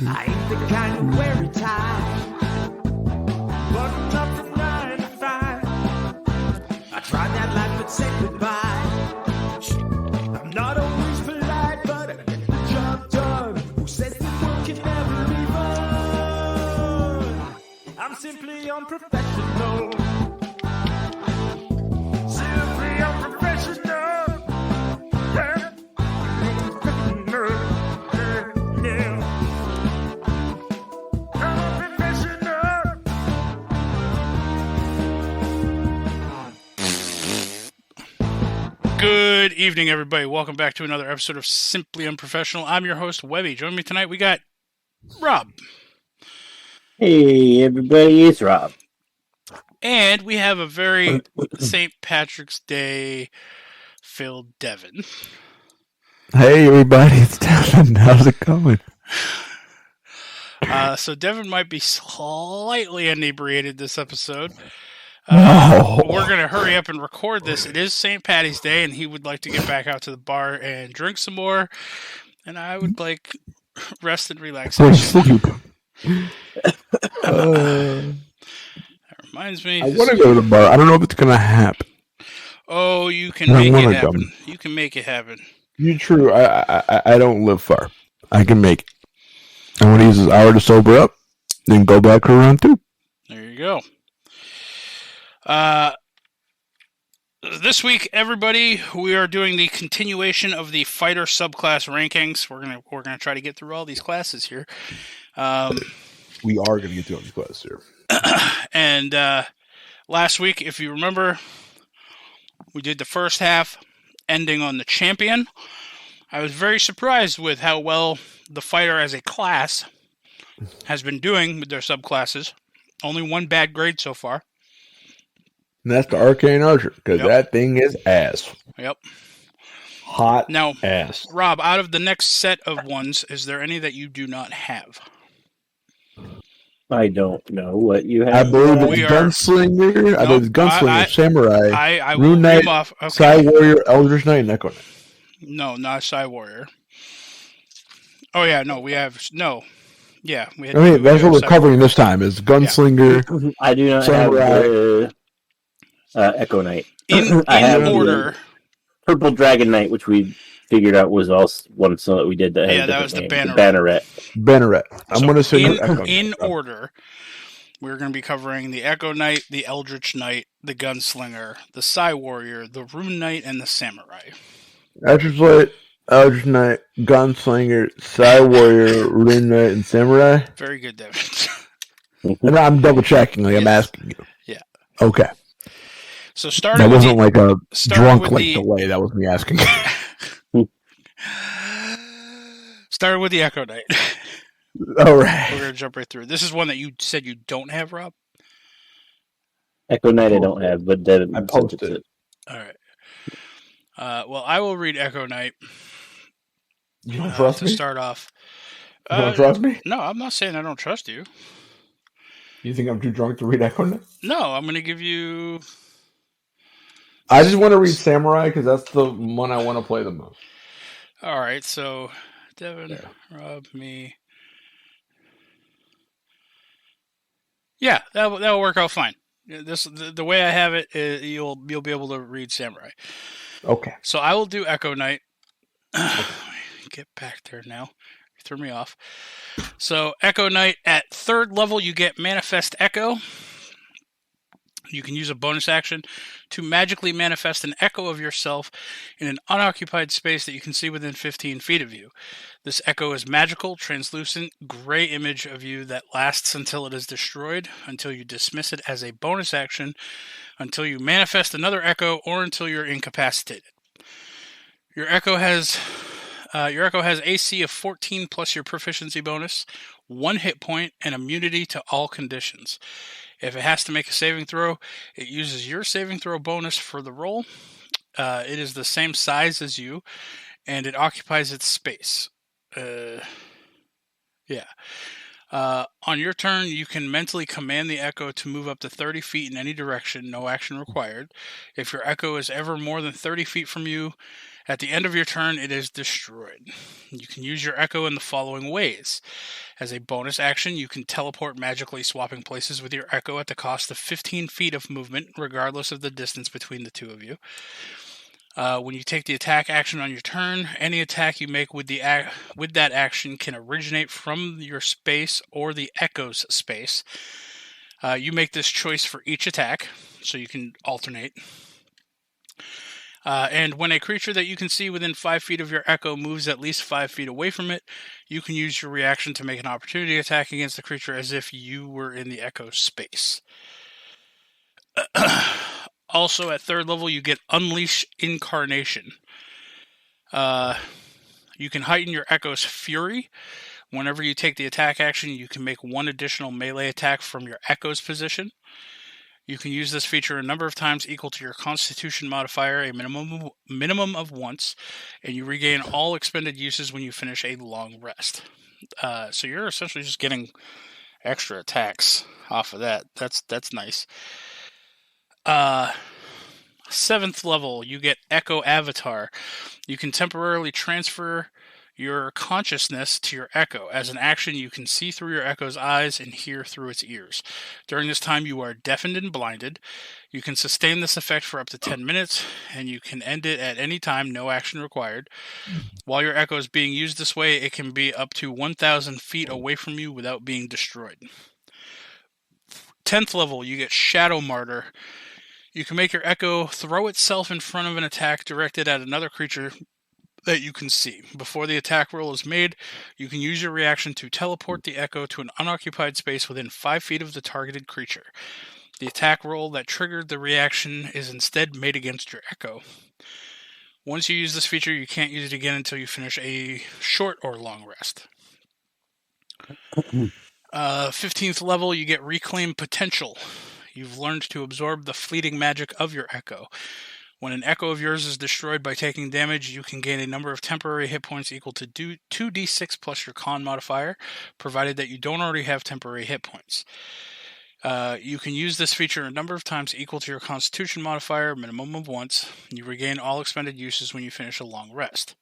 I ain't the kind of wear a tie, but I'm not from 9 to 5. I tried that life but said goodbye. I'm not always polite, but I get the job done. Who says the work can never be fun? I'm simply unprofessional. Simply unprofessional. Yeah. Good evening, everybody. Welcome back to another episode of Simply Unprofessional. I'm your host, Webby. Joining me tonight, we got Rob. Hey, everybody, it's Rob. And we have a very St. Patrick's Day filled Devin. Hey, everybody, it's Devin. How's it going? So Devin might be slightly inebriated this episode. No. We're going to hurry up and record this. It is St. Patty's Day, and he would like to get back out to the bar and drink some more. And I would like rest and relaxation. Sleep. That reminds me. I want to go to the bar. I don't know if it's going to happen. Oh, you can make it happen. You can make it happen. You're true. I don't live far. I can make it. I want to use this hour to sober up, then go back for round 2. There you go. This week, everybody, we are doing the continuation of the fighter subclass rankings. We're gonna try to get through all these classes here. We are going to get through these classes here. And last week, if you remember, we did the first half, ending on the champion. I was very surprised with how well the fighter as a class has been doing with their subclasses. Only one bad grade so far. And that's the Arcane Archer, because that thing is ass. Yep. Hot now, ass. Rob, out of the next set of ones, is there any that you do not have? I don't know what you have. I believe it's Gunslinger. I believe it's Gunslinger, Samurai, I Rune Knight, off. Okay. Psy Warrior, Eldritch Knight, and Echo Knight. No, not Psy Warrior. Oh, yeah, no, we have... No. Yeah, we had... I mean, that's what we're covering this time, is Gunslinger, Yeah. I do not Samurai, have Echo Knight. In order... Purple Dragon Knight, which we figured out was also one song that we did that had that was the name, Banneret. Banneret. I'm going to say in order, we're going to be covering the Echo Knight, the Eldritch Knight, the Gunslinger, the Psy Warrior, the Rune Knight, and the Samurai. Eldritch Knight, Gunslinger, Psy Warrior, Rune Knight, and Samurai. Very good, Devin. And I'm double checking, like I'm asking you. Yeah. Okay. So starting that wasn't like a drunk delay. That was me asking. Starting with the Echo Knight. All right. We're going to jump right through. This is one that you said you don't have, Rob? Echo Knight I don't have, but Devin I posted it. All right. Well, I will read Echo Knight. You don't trust me? To start off. You don't trust me? No, I'm not saying I don't trust you. You think I'm too drunk to read Echo Knight? No, I'm going to give you... I just want to read Samurai because that's the one I want to play the most. All right, so Devin, Rob, me. Yeah, that'll work out fine. The way I have it, you'll be able to read Samurai. Okay. So I will do Echo Knight. Get back there now. You threw me off. So Echo Knight at 3rd level, you get Manifest Echo. You can use a bonus action to magically manifest an echo of yourself in an unoccupied space that you can see within 15 feet of you. This echo is magical, translucent, gray image of you that lasts until it is destroyed, until you dismiss it as a bonus action, until you manifest another echo, or until you're incapacitated. Your echo has AC of 14 plus your proficiency bonus, 1 hit point, and immunity to all conditions. If it has to make a saving throw, it uses your saving throw bonus for the roll. It is the same size as you, and it occupies its space. On your turn, you can mentally command the echo to move up to 30 feet in any direction, no action required. If your echo is ever more than 30 feet from you At the end of your turn, it is destroyed. You can use your Echo in the following ways. As a bonus action, you can teleport magically, swapping places with your Echo at the cost of 15 feet of movement, regardless of the distance between the two of you. When you take the attack action on your turn, any attack you make with that action can originate from your space or the Echo's space. You make this choice for each attack, so you can alternate. And when a creature that you can see within 5 feet of your Echo moves at least 5 feet away from it, you can use your reaction to make an opportunity attack against the creature as if you were in the Echo space. Also, at 3rd level, you get Unleash Incarnation. You can heighten your Echo's fury. Whenever you take the attack action, you can make one additional melee attack from your Echo's position. You can use this feature a number of times equal to your Constitution modifier, a minimum of once, and you regain all expended uses when you finish a long rest. So you're essentially just getting extra attacks off of that. That's nice. 7th level, you get Echo Avatar. You can temporarily transfer your consciousness to your Echo. As an action, you can see through your Echo's eyes and hear through its ears. During this time, you are deafened and blinded. You can sustain this effect for up to 10 minutes, and you can end it at any time, no action required. While your Echo is being used this way, it can be up to 1,000 feet away from you without being destroyed. 10th level, you get Shadow Martyr. You can make your Echo throw itself in front of an attack directed at another creature that you can see. Before the attack roll is made, you can use your reaction to teleport the Echo to an unoccupied space within 5 feet of the targeted creature. The attack roll that triggered the reaction is instead made against your Echo. Once you use this feature, you can't use it again until you finish a short or long rest. 15th level, you get Reclaim Potential. You've learned to absorb the fleeting magic of your Echo. When an Echo of yours is destroyed by taking damage, you can gain a number of temporary hit points equal to 2d6 plus your con modifier, provided that you don't already have temporary hit points. You can use this feature a number of times equal to your Constitution modifier, minimum of once. You regain all expended uses when you finish a long rest.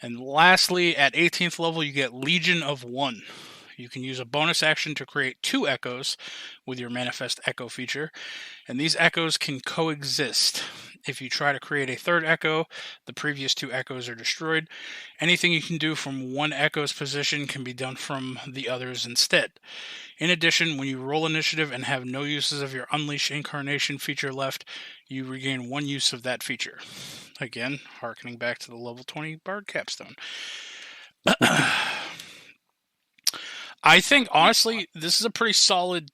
And lastly, at 18th level, you get Legion of One. You can use a bonus action to create 2 Echoes with your Manifest Echo feature, and these Echoes can coexist. If you try to create a 3rd Echo, the previous 2 Echoes are destroyed. Anything you can do from one Echo's position can be done from the others instead. In addition, when you roll initiative and have no uses of your Unleash Incarnation feature left, you regain 1 use of that feature. Again, harkening back to the level 20 Bard Capstone. I think, honestly, this is a pretty solid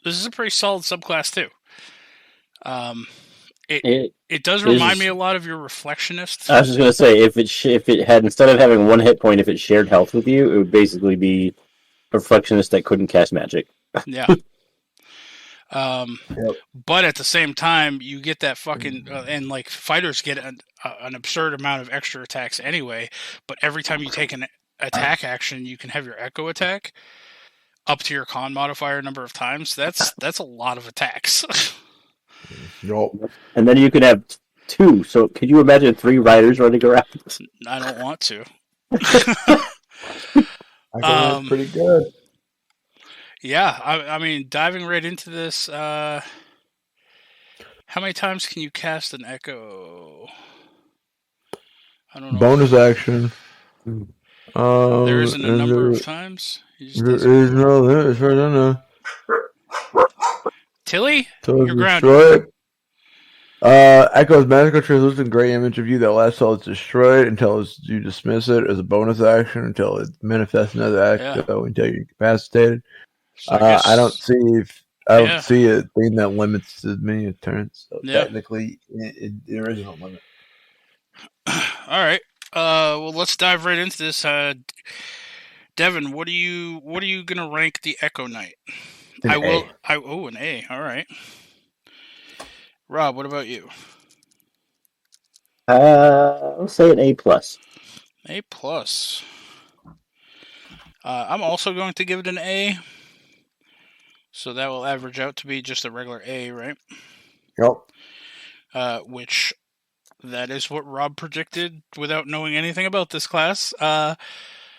subclass too. It does remind me a lot of your Reflectionist. I was just gonna say, if it had, instead of having 1 hit point, if it shared health with you, it would basically be a Reflectionist that couldn't cast magic. Yeah. But at the same time, you get that fucking and like fighters get an absurd amount of extra attacks anyway. But every time you take an attack action, you can have your Echo attack up to your con modifier number of times. That's a lot of attacks. And then you could have 2. So could you imagine 3 riders running around? I don't want to. I think that's pretty good. Yeah, I mean, diving right into this, how many times can you cast an Echo? I don't know. Bonus action. There isn't a number of times? There is no limit as far as I know. Tilly? So You're grounded. Echo's magical translucent gray image of you that lasts till it's destroyed until you dismiss it as a bonus action until it manifests another Echo until you're incapacitated. So I don't see a thing that limits as many turns. So technically, there is no limit. All right. Well, let's dive right into this. Devin, what are you gonna rank the Echo Knight? An A. An A. All right. Rob, what about you? I'll say an A+. A+. I'm also going to give it an A. So that will average out to be just a regular A, right? Yep. Which That is what Rob predicted without knowing anything about this class. Well,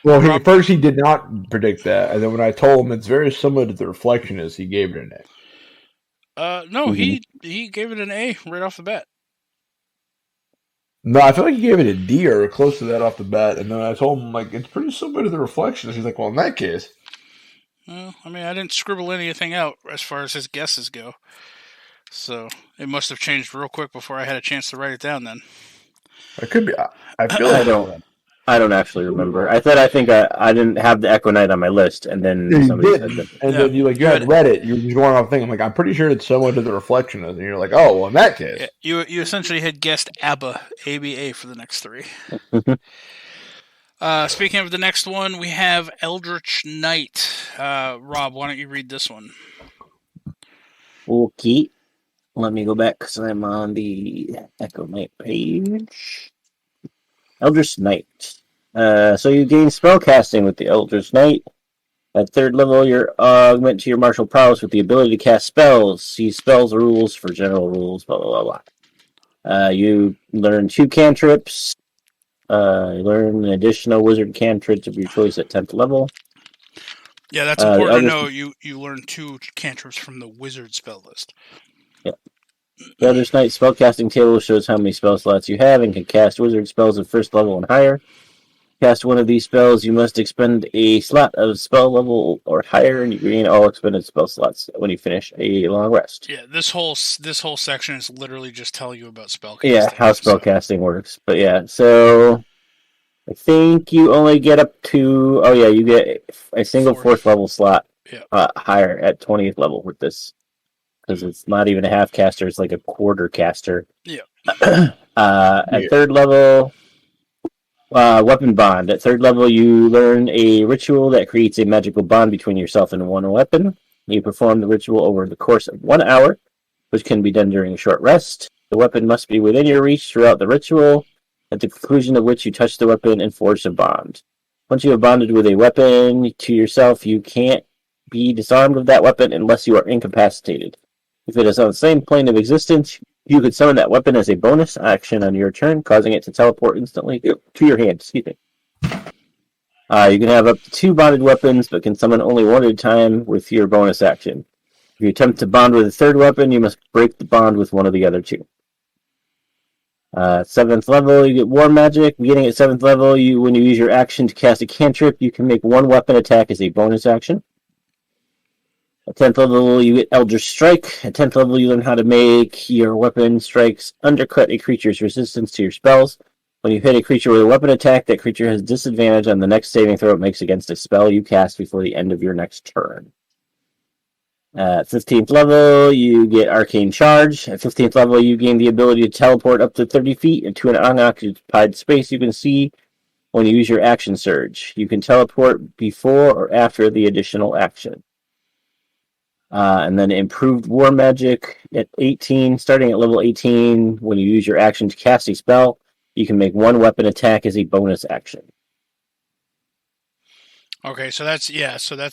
Rob- first he did not predict that, and then when I told him it's very similar to the Reflectionist, he gave it an A. No, he gave it an A right off the bat. No, I feel like he gave it a D or close to that off the bat, and then I told him like it's pretty similar to the Reflectionist. He's like, well, in that case. Well, I mean, I didn't scribble anything out as far as his guesses go. So it must have changed real quick before I had a chance to write it down then. It could be. I feel like I don't actually remember. I think I didn't have the Echo Knight on my list, and then somebody said that. And then you hadn't read it. You were just going off thinking, like, I'm pretty sure it's similar to the Reflectionist, and you're like, oh, well, in that case. Yeah, you essentially had guessed ABBA, ABA for the next three. Speaking of the next one, we have Eldritch Knight. Rob, why don't you read this one? Okay. Let me go back because I'm on the Echo Knight page. Eldritch Knight. So you gain spellcasting with the Eldritch Knight. At 3rd level, you augment to your martial prowess with the ability to cast spells. See spells rules for general rules, blah, blah, blah, blah. You learn 2 cantrips. You learn an additional wizard cantrip of your choice at 10th level. Yeah, that's important to know. You learn 2 cantrips from the wizard spell list. Yep. The Eldritch Knight spellcasting table shows how many spell slots you have and can cast wizard spells at 1st level and higher. Cast one of these spells, you must expend a slot of spell level or higher, and you gain all expended spell slots when you finish a long rest. Yeah, this whole section is literally just telling you about spellcasting. Yeah, how spellcasting works. But yeah, so I think you only get up to... Oh yeah, you get a single 4th level slot higher at 20th level with this. Because it's not even a half caster, it's like a quarter caster. Yeah. At 3rd level... weapon bond. At 3rd level, you learn a ritual that creates a magical bond between yourself and one weapon. You perform the ritual over the course of 1 hour, which can be done during a short rest. The weapon must be within your reach throughout the ritual, at the conclusion of which you touch the weapon and forge a bond. Once you have bonded with a weapon to yourself, you can't be disarmed of that weapon unless you are incapacitated. If it is on the same plane of existence, you could summon that weapon as a bonus action on your turn, causing it to teleport instantly to your hand. Excuse me. You can have up to 2 bonded weapons, but can summon only one at a time with your bonus action. If you attempt to bond with a 3rd weapon, you must break the bond with one of the other 2. 7th level, you get War Magic. Beginning at 7th level, when you use your action to cast a cantrip, you can make 1 weapon attack as a bonus action. At 10th level, you get Eldritch Strike. At 10th level, you learn how to make your weapon strikes undercut a creature's resistance to your spells. When you hit a creature with a weapon attack, that creature has disadvantage on the next saving throw it makes against a spell you cast before the end of your next turn. At 15th level, you get Arcane Charge. At 15th level, you gain the ability to teleport up to 30 feet into an unoccupied space you can see when you use your action surge. You can teleport before or after the additional action. And then Improved War Magic at 18. Starting at level 18, when you use your action to cast a spell, you can make 1 weapon attack as a bonus action. Okay, so that's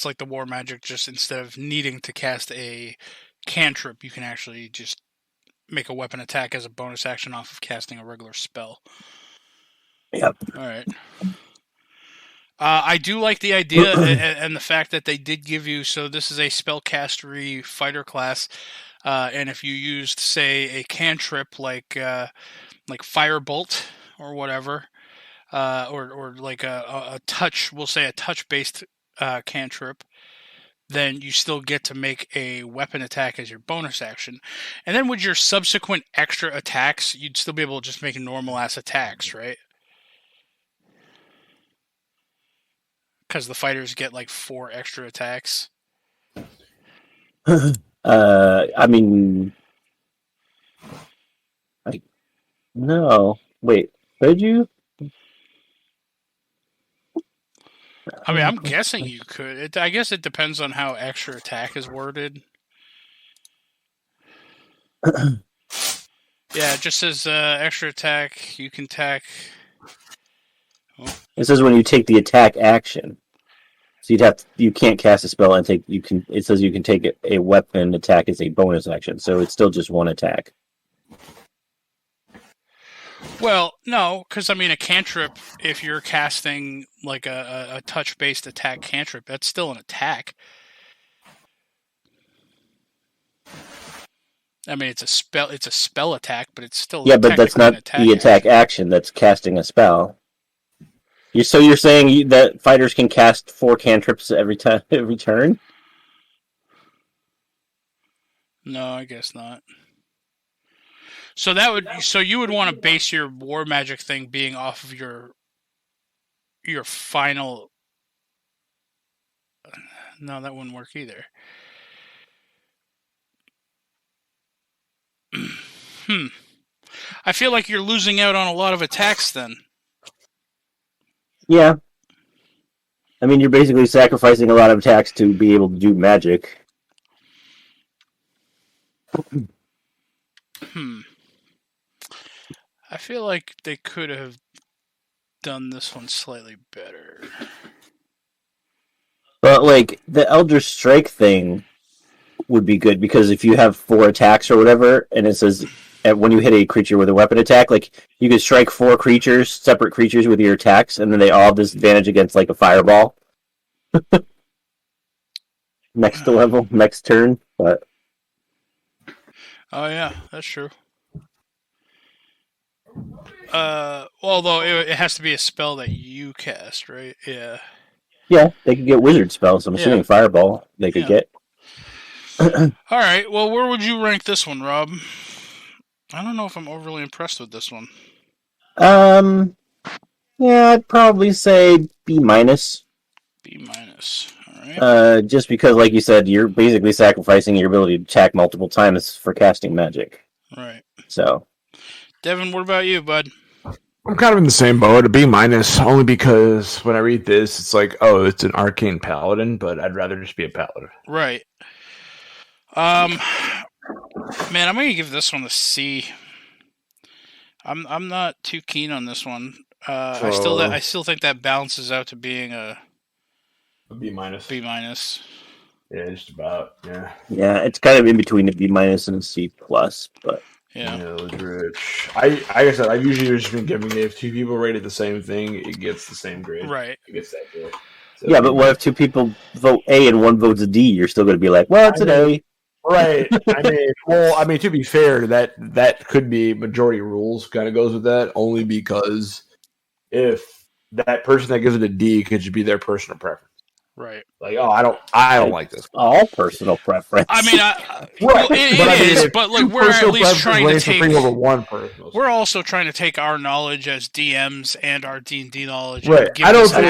like the War Magic. Just instead of needing to cast a cantrip, you can actually just make a weapon attack as a bonus action off of casting a regular spell. Yep. All right. I do like the idea and the fact that they did give you, so this is a spellcastery fighter class, and if you used, say, a cantrip like Firebolt or whatever, or like a touch, we'll say a touch-based cantrip, then you still get to make a weapon attack as your bonus action. And then with your subsequent extra attacks, you'd still be able to just make normal-ass attacks, right? Because the fighters get like 4 extra attacks. I mean... No. Wait, could you? I mean, I'm guessing you could. I guess it depends on how extra attack is worded. Yeah, it just says extra attack. You can attack. Oh. It says when you take the attack action. So you can't cast a spell and it says you can take a weapon attack as a bonus action. So it's still just 1 attack. Well, no, because I mean, a cantrip, if you're casting like a touch-based attack cantrip, that's still an attack. I mean, it's a spell attack, but it's still but that's not the attack action. That's casting a spell. So you're saying that fighters can cast 4 cantrips every turn? No, I guess not. So you would want to base your war magic thing being off of your final. No, that wouldn't work either. I feel like you're losing out on a lot of attacks then. Yeah. I mean, you're basically sacrificing a lot of attacks to be able to do magic. I feel like they could have done this one slightly better. But, like, the Elder Strike thing would be good, because if you have 4 attacks or whatever, and it says when you hit a creature with a weapon attack, like, you could strike 4 creatures, separate creatures with your attacks, and then they all have disadvantage against, like, a fireball. Next level, next turn, but... Oh, yeah, that's true. Although it has to be a spell that you cast, right? Yeah. Yeah, they could get wizard spells. I'm assuming fireball they could get. All right. Well, where would you rank this one, Rob? I don't know if I'm overly impressed with this one. Yeah, I'd probably say B-. B-. All right. Just because, like you said, you're basically sacrificing your ability to attack multiple times for casting magic. Right. So, Devin, what about you, bud? I'm kind of in the same boat, a B-, only because when I read this, it's like, oh, it's an arcane paladin, but I'd rather just be a paladin. Right. Man, I'm gonna give this one a C. I'm not too keen on this one. I still think that balances out to being a B-. B-. Yeah, just about. Yeah. Yeah, it's kind of in between a B- and a C+, but yeah. Rich. Like I said, I've usually just been giving it, if 2 people rated the same thing, it gets the same grade. Right. It gets that grade. So, yeah, but what if 2 people vote A and 1 votes a D? You're still going to be like, well, it's an A. Right. I mean, to be fair, that could be majority rules kind of goes with that, only because if that person that gives it a D could just be their personal preference. Right. Like, oh, I don't like this. All personal preference. I mean, but like we're at least trying to take over one person. We're also trying to take our knowledge as DMs and our D&D knowledge. Right. And give I don't think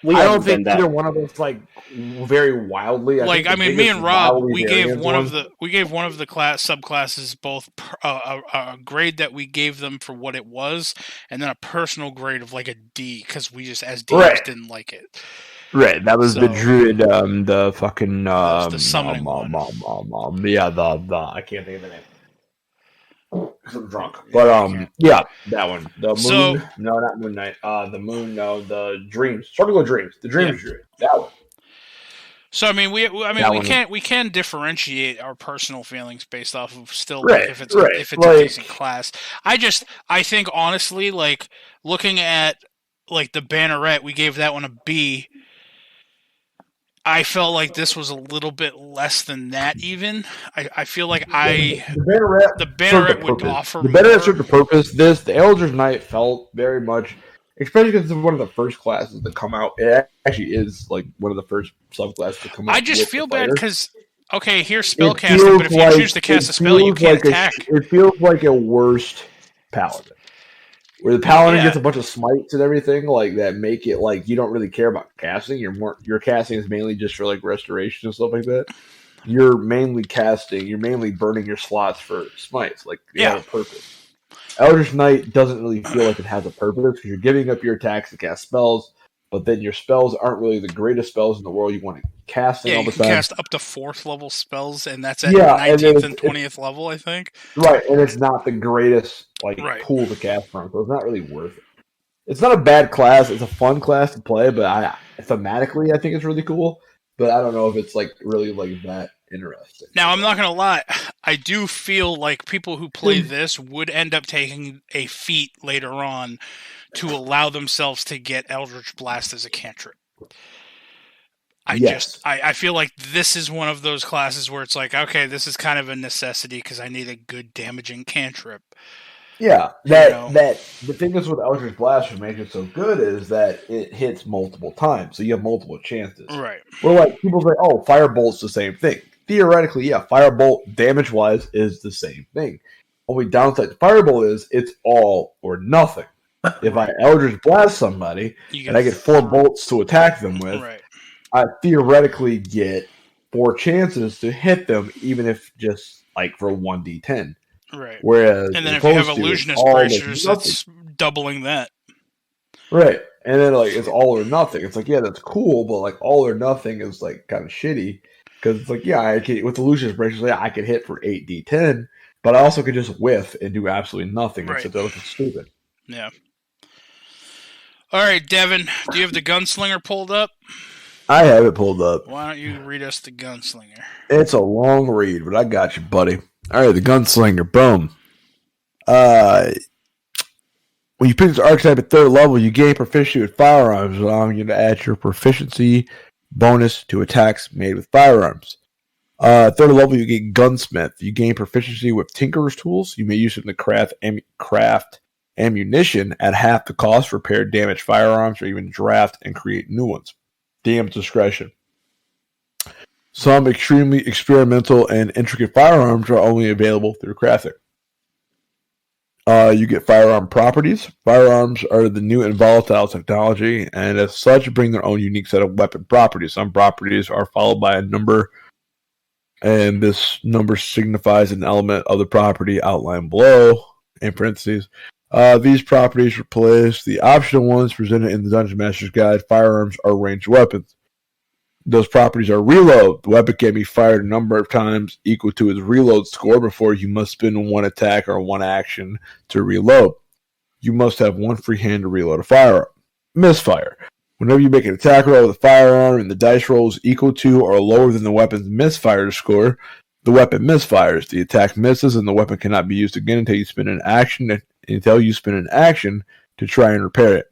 I don't think either one of us like very wildly. I mean, me and Rob, we gave one of the subclasses both a grade that we gave them for what it was, and then a personal grade of like a D because we just as DMs didn't like it. Right, that was the Druid, the fucking the summoning one. Yeah, the I can't think of the name. Because I'm drunk. But yeah, that one. The moon. No, not Moon Knight. The moon. No, the dreams. Circle Dreams. The Dreams Druid. That one. So I mean, we can differentiate our personal feelings based off of still if it's a decent class. I think honestly, like looking at like the Banneret, we gave that one a B. I felt like this was a little bit less than that. Even I feel like the Banneret would offer. The Banneret served a purpose. The Elder Knight felt very much, especially because it's one of the first classes to come out. It actually is like one of the first subclasses to come out. I just feel bad because here's spellcasting, but if you choose to cast a spell, you can't attack. It feels like a worst paladin. Where the paladin gets a bunch of smites and everything like that, make it like you don't really care about casting. Your casting is mainly just for like restoration and stuff like that. You're mainly burning your slots for smites, like they have a purpose. Eldritch Knight doesn't really feel like it has a purpose because you're giving up your attacks to cast spells, but then your spells aren't really the greatest spells in the world. You want to cast them all the time. You can cast up to 4th level spells, and that's at 19th and 20th level, I think. Right, and it's not the greatest pool to cast from, so it's not really worth it. It's not a bad class. It's a fun class to play, but thematically, I think it's really cool. but I don't know if it's like really like that interesting. Now, I'm not going to lie. I do feel like people who play this would end up taking a feat later on to allow themselves to get Eldritch Blast as a cantrip. I feel like this is one of those classes where it's like, okay, this is kind of a necessity because I need a good damaging cantrip. Yeah, the thing is with Eldritch Blast, what makes it so good is that it hits multiple times, so you have multiple chances. Right. Where like people say, "Oh, Firebolt's the same thing." Theoretically, yeah, Firebolt damage-wise is the same thing. Only downside to Firebolt is it's all or nothing. If I Eldritch Blast somebody and I get 4 bolts to attack them with, I theoretically get 4 chances to hit them, even if just like for 1d10. Right. Whereas, and then if you have illusionist bracers, it's doubling that. Right. And then like it's all or nothing. It's like, yeah, that's cool, but like all or nothing is like kind of shitty because it's like, yeah, I can, with illusionist bracers, yeah, I could hit for 8d10, but I also could just whiff and do absolutely nothing. Right. Except that was stupid. Yeah. All right, Devin, do you have the Gunslinger pulled up? I have it pulled up. Why don't you read us the Gunslinger? It's a long read, but I got you, buddy. All right, the Gunslinger. Boom. When you pick this archetype at 3rd level, you gain proficiency with firearms, allowing you to add your proficiency bonus to attacks made with firearms. 3rd level, you get Gunsmith. You gain proficiency with Tinkerer's tools. You may use it to craft ammunition at half the cost, repair damaged firearms, or even draft and create new ones. DM discretion. Some extremely experimental and intricate firearms are only available through crafting. You get Firearm Properties. Firearms are the new and volatile technology, and as such bring their own unique set of weapon properties. Some properties are followed by a number, and this number signifies an element of the property outlined below, in parentheses. These properties replace the optional ones presented in the Dungeon Master's Guide. Firearms are ranged weapons. Those properties are reload. The weapon can be fired a number of times equal to its reload score before you must spend 1 attack or 1 action to reload. You must have 1 free hand to reload a firearm. Misfire. Whenever you make an attack roll with a firearm and the dice roll is equal to or lower than the weapon's misfire score, the weapon misfires. The attack misses and the weapon cannot be used again until you spend an action to try and repair it.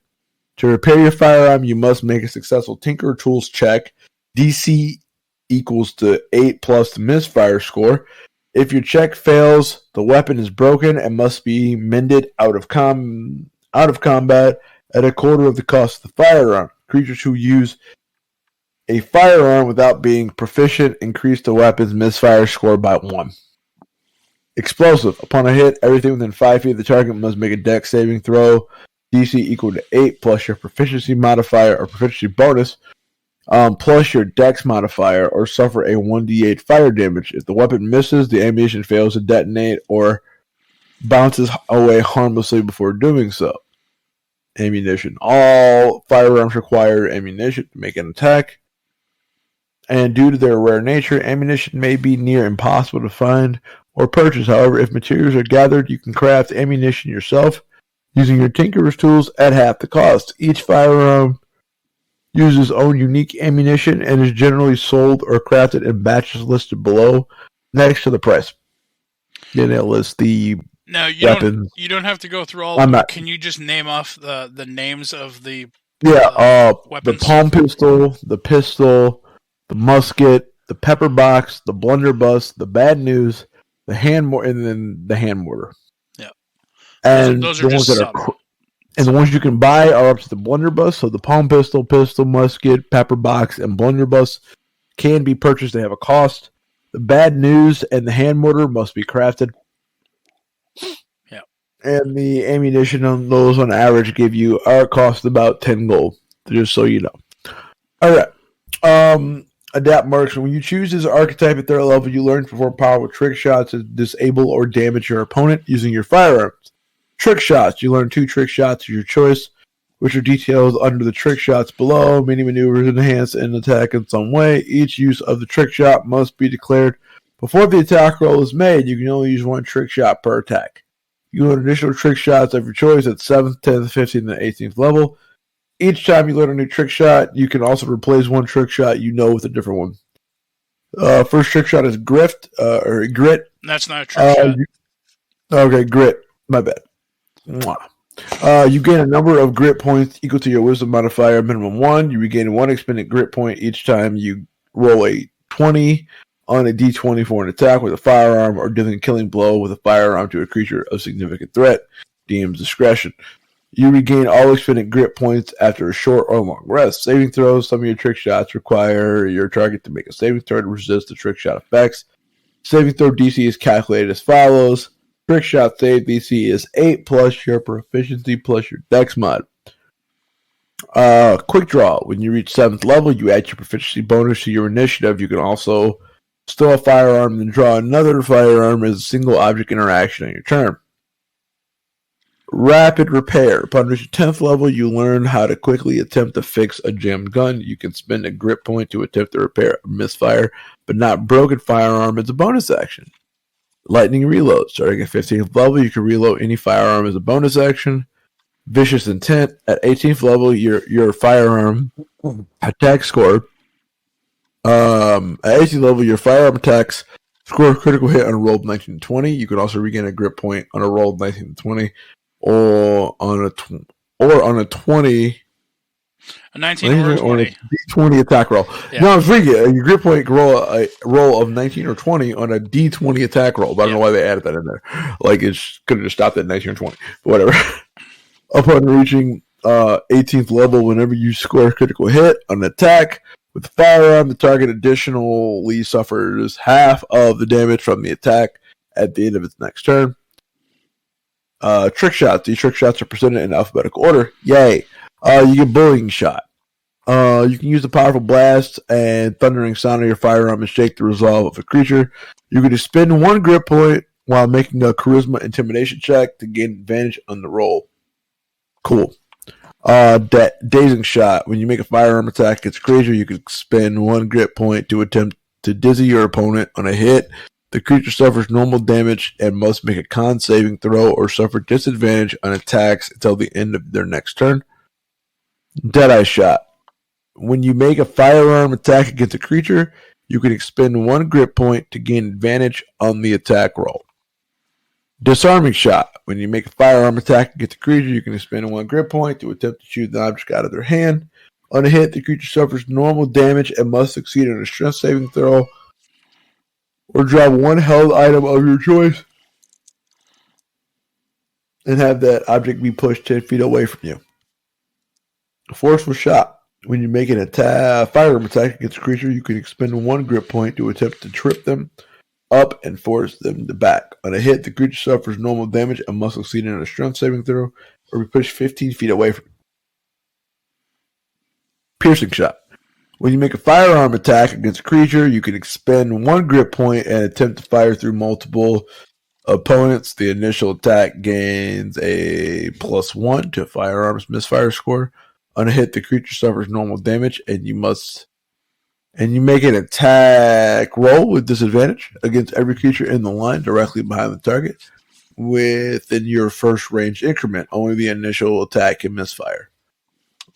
To repair your firearm, you must make a successful Tinker Tools check. DC equals to 8 plus the misfire score. If your check fails, the weapon is broken and must be mended out of combat at a quarter of the cost of the firearm. Creatures who use a firearm without being proficient increase the weapon's misfire score by 1. Explosive. Upon a hit, everything within 5 feet of the target must make a dex saving throw. DC equal to 8 plus your proficiency modifier or proficiency bonus. Plus your dex modifier, or suffer a 1d8 fire damage. If the weapon misses, the ammunition fails to detonate or bounces away harmlessly before doing so. Ammunition. All firearms require ammunition to make an attack, and due to their rare nature, ammunition may be near impossible to find or purchase. However, if materials are gathered, you can craft ammunition yourself using your Tinkerer's tools at half the cost. Each firearm uses own unique ammunition and is generally sold or crafted in batches listed below next to the price. Then it lists the weapons. You don't have to go through all of them. Can you just name off the names of the weapons? The palm pistol, the pistol, the musket, the pepper box, the blunderbuss, the bad news, the hand mortar, and then the hand mortar. Yeah. And those are just some. And the ones you can buy are up to the blunderbuss. So the palm pistol, musket, pepper box, and blunderbuss can be purchased. They have a cost. The bad news and the hand mortar must be crafted. Yeah. And the ammunition on those on average cost about 10 gold. Just so you know. All right. Adapt marks. When you choose this archetype at 3rd level, you learn to perform powerful trick shots to disable or damage your opponent using your firearms. Trick shots. You learn 2 trick shots of your choice, which are detailed under the trick shots below. Many maneuvers enhance an attack in some way. Each use of the trick shot must be declared before the attack roll is made. You can only use 1 trick shot per attack. You learn additional trick shots of your choice at 7th, 10th, 15th, and 18th level. Each time you learn a new trick shot, you can also replace one trick shot you know with a different one. First trick shot is Grift, or Grit. That's not a trick shot. Okay, Grit. My bad. Mwah. You gain a number of grit points equal to your wisdom modifier, minimum 1. You regain 1 expended grit point each time you roll a 20 on a d20 for an attack with a firearm or dealing a killing blow with a firearm to a creature of significant threat. DM's discretion. You regain all expended grit points after a short or long rest. Saving throws. Some of your trick shots require your target to make a saving throw to resist the trick shot effects. Saving throw DC is calculated as follows. Trick shot save DC is 8 plus your proficiency plus your dex mod. Quick draw. When you reach 7th level, you add your proficiency bonus to your initiative. You can also steal a firearm and then draw another firearm as a single object interaction on your turn. Rapid repair. Upon reaching 10th level, you learn how to quickly attempt to fix a jammed gun. You can spend a grit point to attempt to repair a misfire, but not broken firearm as a bonus action. Lightning reload. Starting at 15th level, you can reload any firearm as a bonus action. Vicious intent. At 18th level, your firearm attack score. At 18th level, your firearm attacks score a critical hit on a roll of 19 to 20. You can also regain a grit point on a roll of 19 to 20. Or on a 20, a 19 or a 20. A D20 attack roll. Yeah. No, I'm freaking. Your grit point can roll a roll of 19 or 20 on a D20 attack roll. But I don't know why they added that in there. Like, it could have just stopped at 19 or 20. But whatever. Upon reaching 18th level, whenever you score a critical hit on an attack with the firearm, the target additionally suffers half of the damage from the attack at the end of its next turn. Trick shots. These trick shots are presented in alphabetical order. Yay. You get Bullying Shot. You can use the powerful blast and thundering sound of your firearm and shake the resolve of a creature. You can expend 1 grit point while making a charisma intimidation check to gain advantage on the roll. Cool. Dazing Shot. When you make a firearm attack against a creature, you can expend 1 grit point to attempt to dizzy your opponent on a hit. The creature suffers normal damage and must make a con saving throw or suffer disadvantage on attacks until the end of their next turn. Deadeye Shot. When you make a firearm attack against a creature, you can expend 1 grit point to gain advantage on the attack roll. Disarming Shot. When you make a firearm attack against a creature, you can expend 1 grit point to attempt to shoot the object out of their hand. On a hit, the creature suffers normal damage and must succeed on a strength saving throw or drop 1 held item of your choice and have that object be pushed 10 feet away from you. Forceful Shot. When you make an firearm attack against a creature, you can expend 1 grit point to attempt to trip them up and force them to back. On a hit, the creature suffers normal damage and must succeed in a strength saving throw or be pushed 15 feet away from you. Piercing Shot. When you make a firearm attack against a creature, you can expend 1 grit point and attempt to fire through multiple opponents. The initial attack gains a +1 to firearms misfire score. On a hit, the creature suffers normal damage, and you make an attack roll with disadvantage against every creature in the line directly behind the target within your first range increment. Only the initial attack can misfire.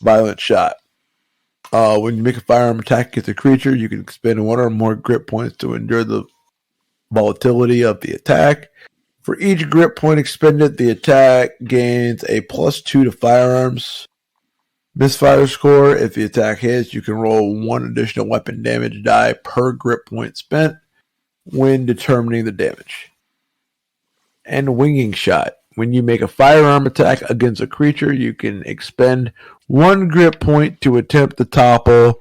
Violent Shot. When you make a firearm attack against a creature, you can expend 1 or more grit points to endure the volatility of the attack. For each grit point expended, the attack gains a +2 to firearms misfire score. If the attack hits, you can roll 1 additional weapon damage die per grit point spent when determining the damage. And Winging Shot. When you make a firearm attack against a creature, you can expend 1 grit point to attempt to topple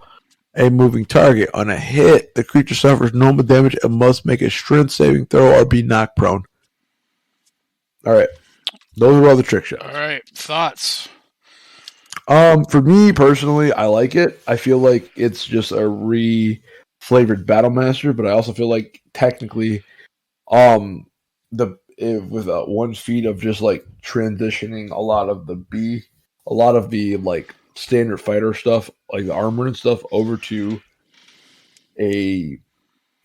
a moving target. On a hit, the creature suffers normal damage and must make a strength saving throw or be knocked prone. Alright. Those are all the trick shots. Alright. Thoughts? For me personally, I like it. I feel like it's just a re-flavored Battlemaster, but I also feel like technically with 1 feat of just like transitioning a lot of the like standard fighter stuff, like the armor and stuff, over to a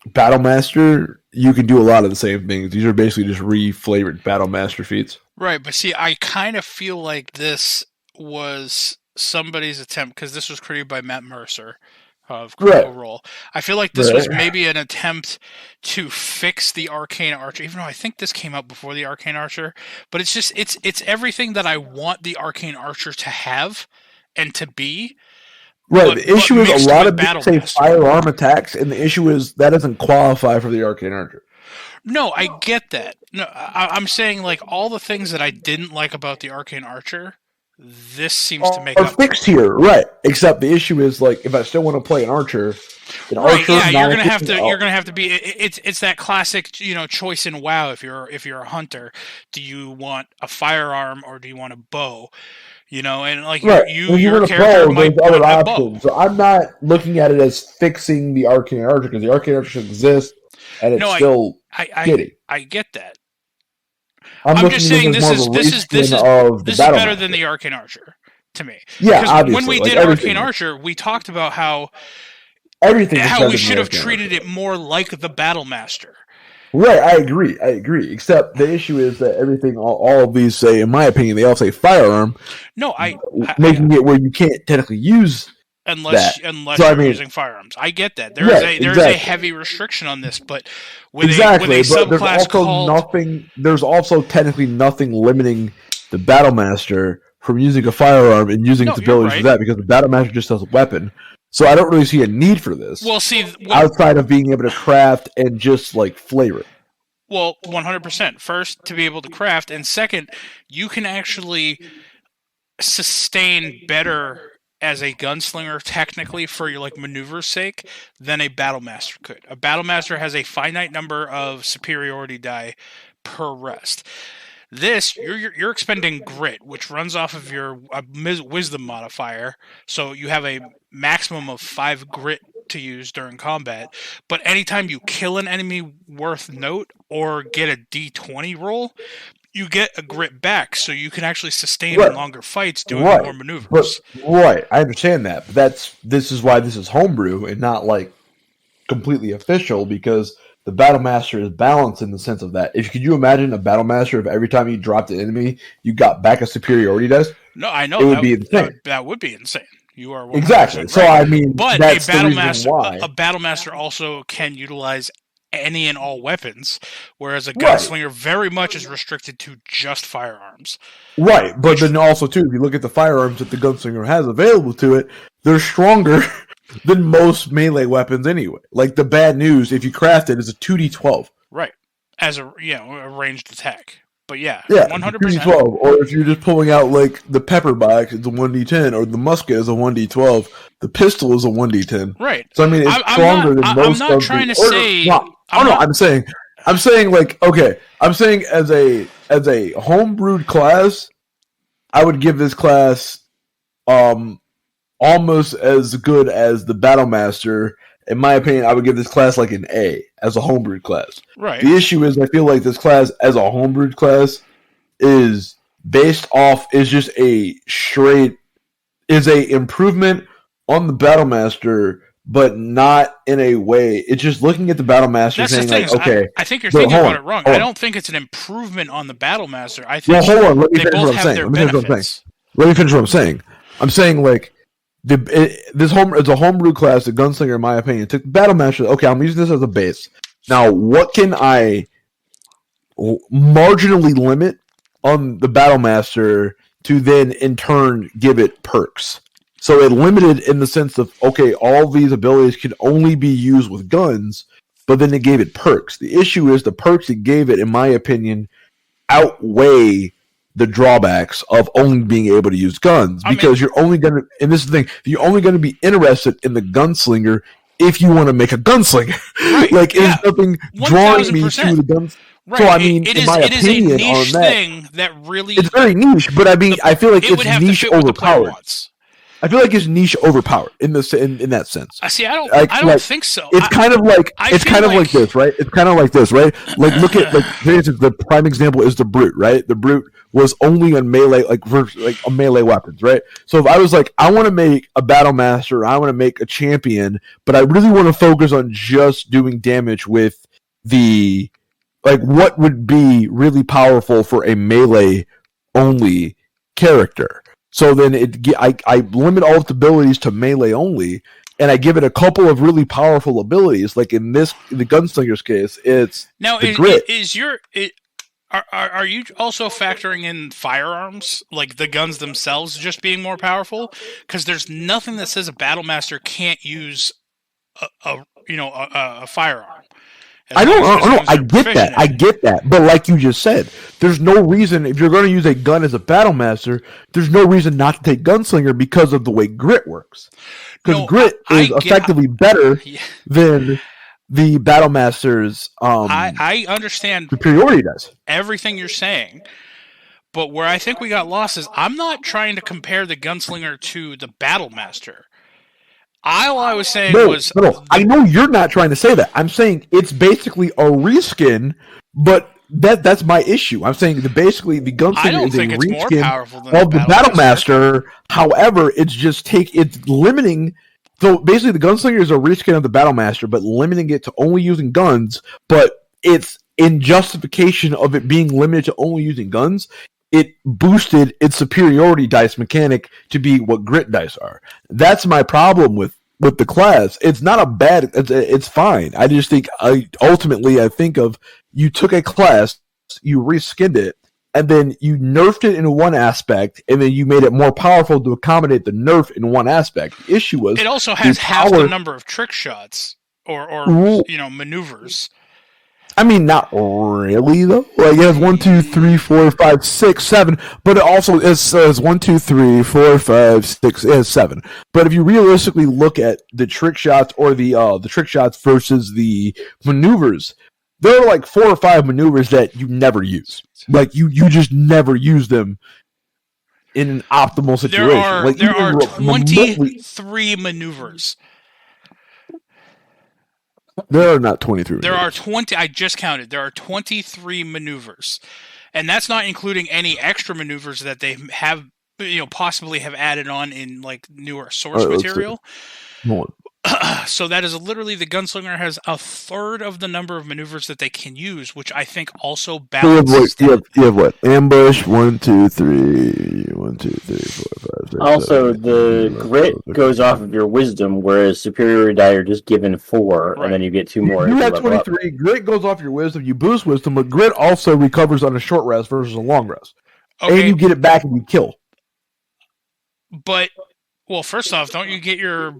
Battlemaster, you can do a lot of the same things. These are basically just re-flavored Battlemaster feats. Right, but see, I kind of feel like this was somebody's attempt, because this was created by Matt Mercer of Critical Role. I feel like this was maybe an attempt to fix the Arcane Archer, even though I think this came out before the Arcane Archer. But it's just it's everything that I want the Arcane Archer to have and to be. Right. The issue is a lot of people say firearm attacks, and the issue is that doesn't qualify for the Arcane Archer. No, I get that. No, I'm saying like all the things that I didn't like about the Arcane Archer, this seems to make are up fixed here, right? Except the issue is like if I still want to play an archer, you're gonna have to be. It's that classic, choice in WoW. If you're a hunter, do you want a firearm or do you want a bow? And like your character might want other a options. bow. So I'm not looking at it as fixing the Arcane Archer because the Arcane Archer should exist and it's still shitty. I get that. I'm just saying this is better than the Arcane Archer to me. Yeah, because obviously. When we did Arcane Archer, we talked about how we should have treated it more like the Battle Master. Right, I agree. Except the issue is that everything, all of these say, in my opinion, they all say firearm. No, making it where you can't technically use unless you're using firearms. I get that. There is a heavy restriction on this, but with a subclass there's also technically nothing limiting the Battlemaster from using a firearm and using its abilities for that, because the Battlemaster just has a weapon. So I don't really see a need for this. Well, outside of being able to craft and just like flavor it. Well, 100%. First, to be able to craft, and second, you can actually sustain better as a gunslinger, technically, for your maneuver's sake, than a Battlemaster could. A Battlemaster has a finite number of superiority die per rest. This, you're expending grit, which runs off of your wisdom modifier, so you have a maximum of 5 grit to use during combat. But anytime you kill an enemy worth note or get a D20 roll, you get a grit back, so you can actually sustain in longer fights doing more maneuvers. I understand that. But this is why this is homebrew and not completely official, because the Battlemaster is balanced in the sense of that. Could you imagine a Battlemaster if every time you dropped an enemy, you got back a superiority dice? No, I know. It would be insane. That would be insane. You are exactly. Right. So I mean, but that's a Battlemaster, the reason why. A Battlemaster also can utilize any and all weapons, whereas a gunslinger very much is restricted to just firearms. Right, but then also too, if you look at the firearms that the gunslinger has available to it, they're stronger than most melee weapons anyway. Like the bad news, if you craft it, is a 2d12. Right, as a ranged attack. But yeah, 100%. 2d12. Or if you're just pulling out the pepper box, it's a 1d10, or the musket is a 1d12. The pistol is a 1d10. Right. So I mean, it's stronger than most. I'm not trying to say. I'm saying I'm saying as a homebrewed class, I would give this class almost as good as the Battlemaster. In my opinion, I would give this class an A as a homebrewed class. Right. The issue is I feel like this class as a homebrewed class is just a improvement on the Battlemaster, but not in a way. It's just looking at the Battlemaster saying I think you're thinking about it wrong. I don't think it's an improvement on the Battlemaster. I think hold on. Let me they finish both what I'm have saying. their benefits. Let me finish what I'm saying. I'm saying it's a homebrew class. The Gunslinger, in my opinion, took the Battlemaster. Okay, I'm using this as a base. Now, what can I marginally limit on the Battlemaster to then, in turn, give it perks? So it limited in the sense of, okay, all these abilities can only be used with guns, but then it gave it perks. The issue is the perks it gave it, in my opinion, outweigh the drawbacks of only being able to use guns. Because you're only going to, and this is the thing, you're only going to be interested in the Gunslinger if you want to make a gunslinger. Right. There's nothing drawing me to the guns. Right. So I mean, it in my opinion, is a niche on that, thing that really, it's very niche. But I mean, I feel like it's niche overpowered. I feel like it's niche overpowered in that sense. See, I don't think so. It's kind of like this, right? It's kind of like this, right? Look at for instance, the prime example is the Brute, right? The Brute was only on melee, on melee weapons, right? So if I was I want to make a Battlemaster, I want to make a champion, but I really want to focus on just doing damage with the what would be really powerful for a melee only character. So then I limit all its abilities to melee only, and I give it a couple of really powerful abilities. Like in the Gunslinger's case, it's the grit. Are you also factoring in firearms, like the guns themselves, just being more powerful? Because there's nothing that says a Battlemaster can't use a firearm. I don't know. I get that. But like you just said, there's no reason, if you're going to use a gun as a Battlemaster, there's no reason not to take Gunslinger because of the way grit works. Because grit is effectively better than the Battlemaster's I understand superiority does. Everything you're saying. But where I think we got lost is I'm not trying to compare the Gunslinger to the Battlemaster. All I was saying was... No, I know you're not trying to say that. I'm saying it's basically a reskin, but that's my issue. I'm saying basically the Gunslinger is a reskin of the Battlemaster. However, it's limiting... So basically the Gunslinger is a reskin of the Battlemaster, but limiting it to only using guns, but it's in justification of it being limited to only using guns, it boosted its superiority dice mechanic to be what grit dice are. That's my problem with the class. It's not a bad... It's fine. I just think... Ultimately, I think of... You took a class, you reskinned it, and then you nerfed it in one aspect, and then you made it more powerful to accommodate the nerf in one aspect. The issue was... It also has half the number of trick shots, or maneuvers. I mean, not really, though. Like, it has 1, 2, 3, 4, 5, 6, 7, but it also says 1, 2, 3, 4, 5, 6, it has 7. But if you realistically look at the trick shots or the trick shots versus the maneuvers, there are like 4 or 5 maneuvers that you never use. Like, you just never use them in an optimal situation. There are 23 maneuvers. There are not 23. There are 20. I just counted. There are 23 maneuvers, and that's not including any extra maneuvers that they have, possibly have added on in like newer source material. More. So that is literally the Gunslinger has a third of the number of maneuvers that they can use, which I think also balances. You have what? Ambush 1, 2, 3, 1, 2, 3, 4, 5, 6. Also, the grit goes off of your wisdom, whereas superiority die are just given 4, right. And then you get 2 more. You have 23. Grit goes off your wisdom. You boost wisdom, but grit also recovers on a short rest versus a long rest, and you get it back and you kill. But. Well, first off, don't you get your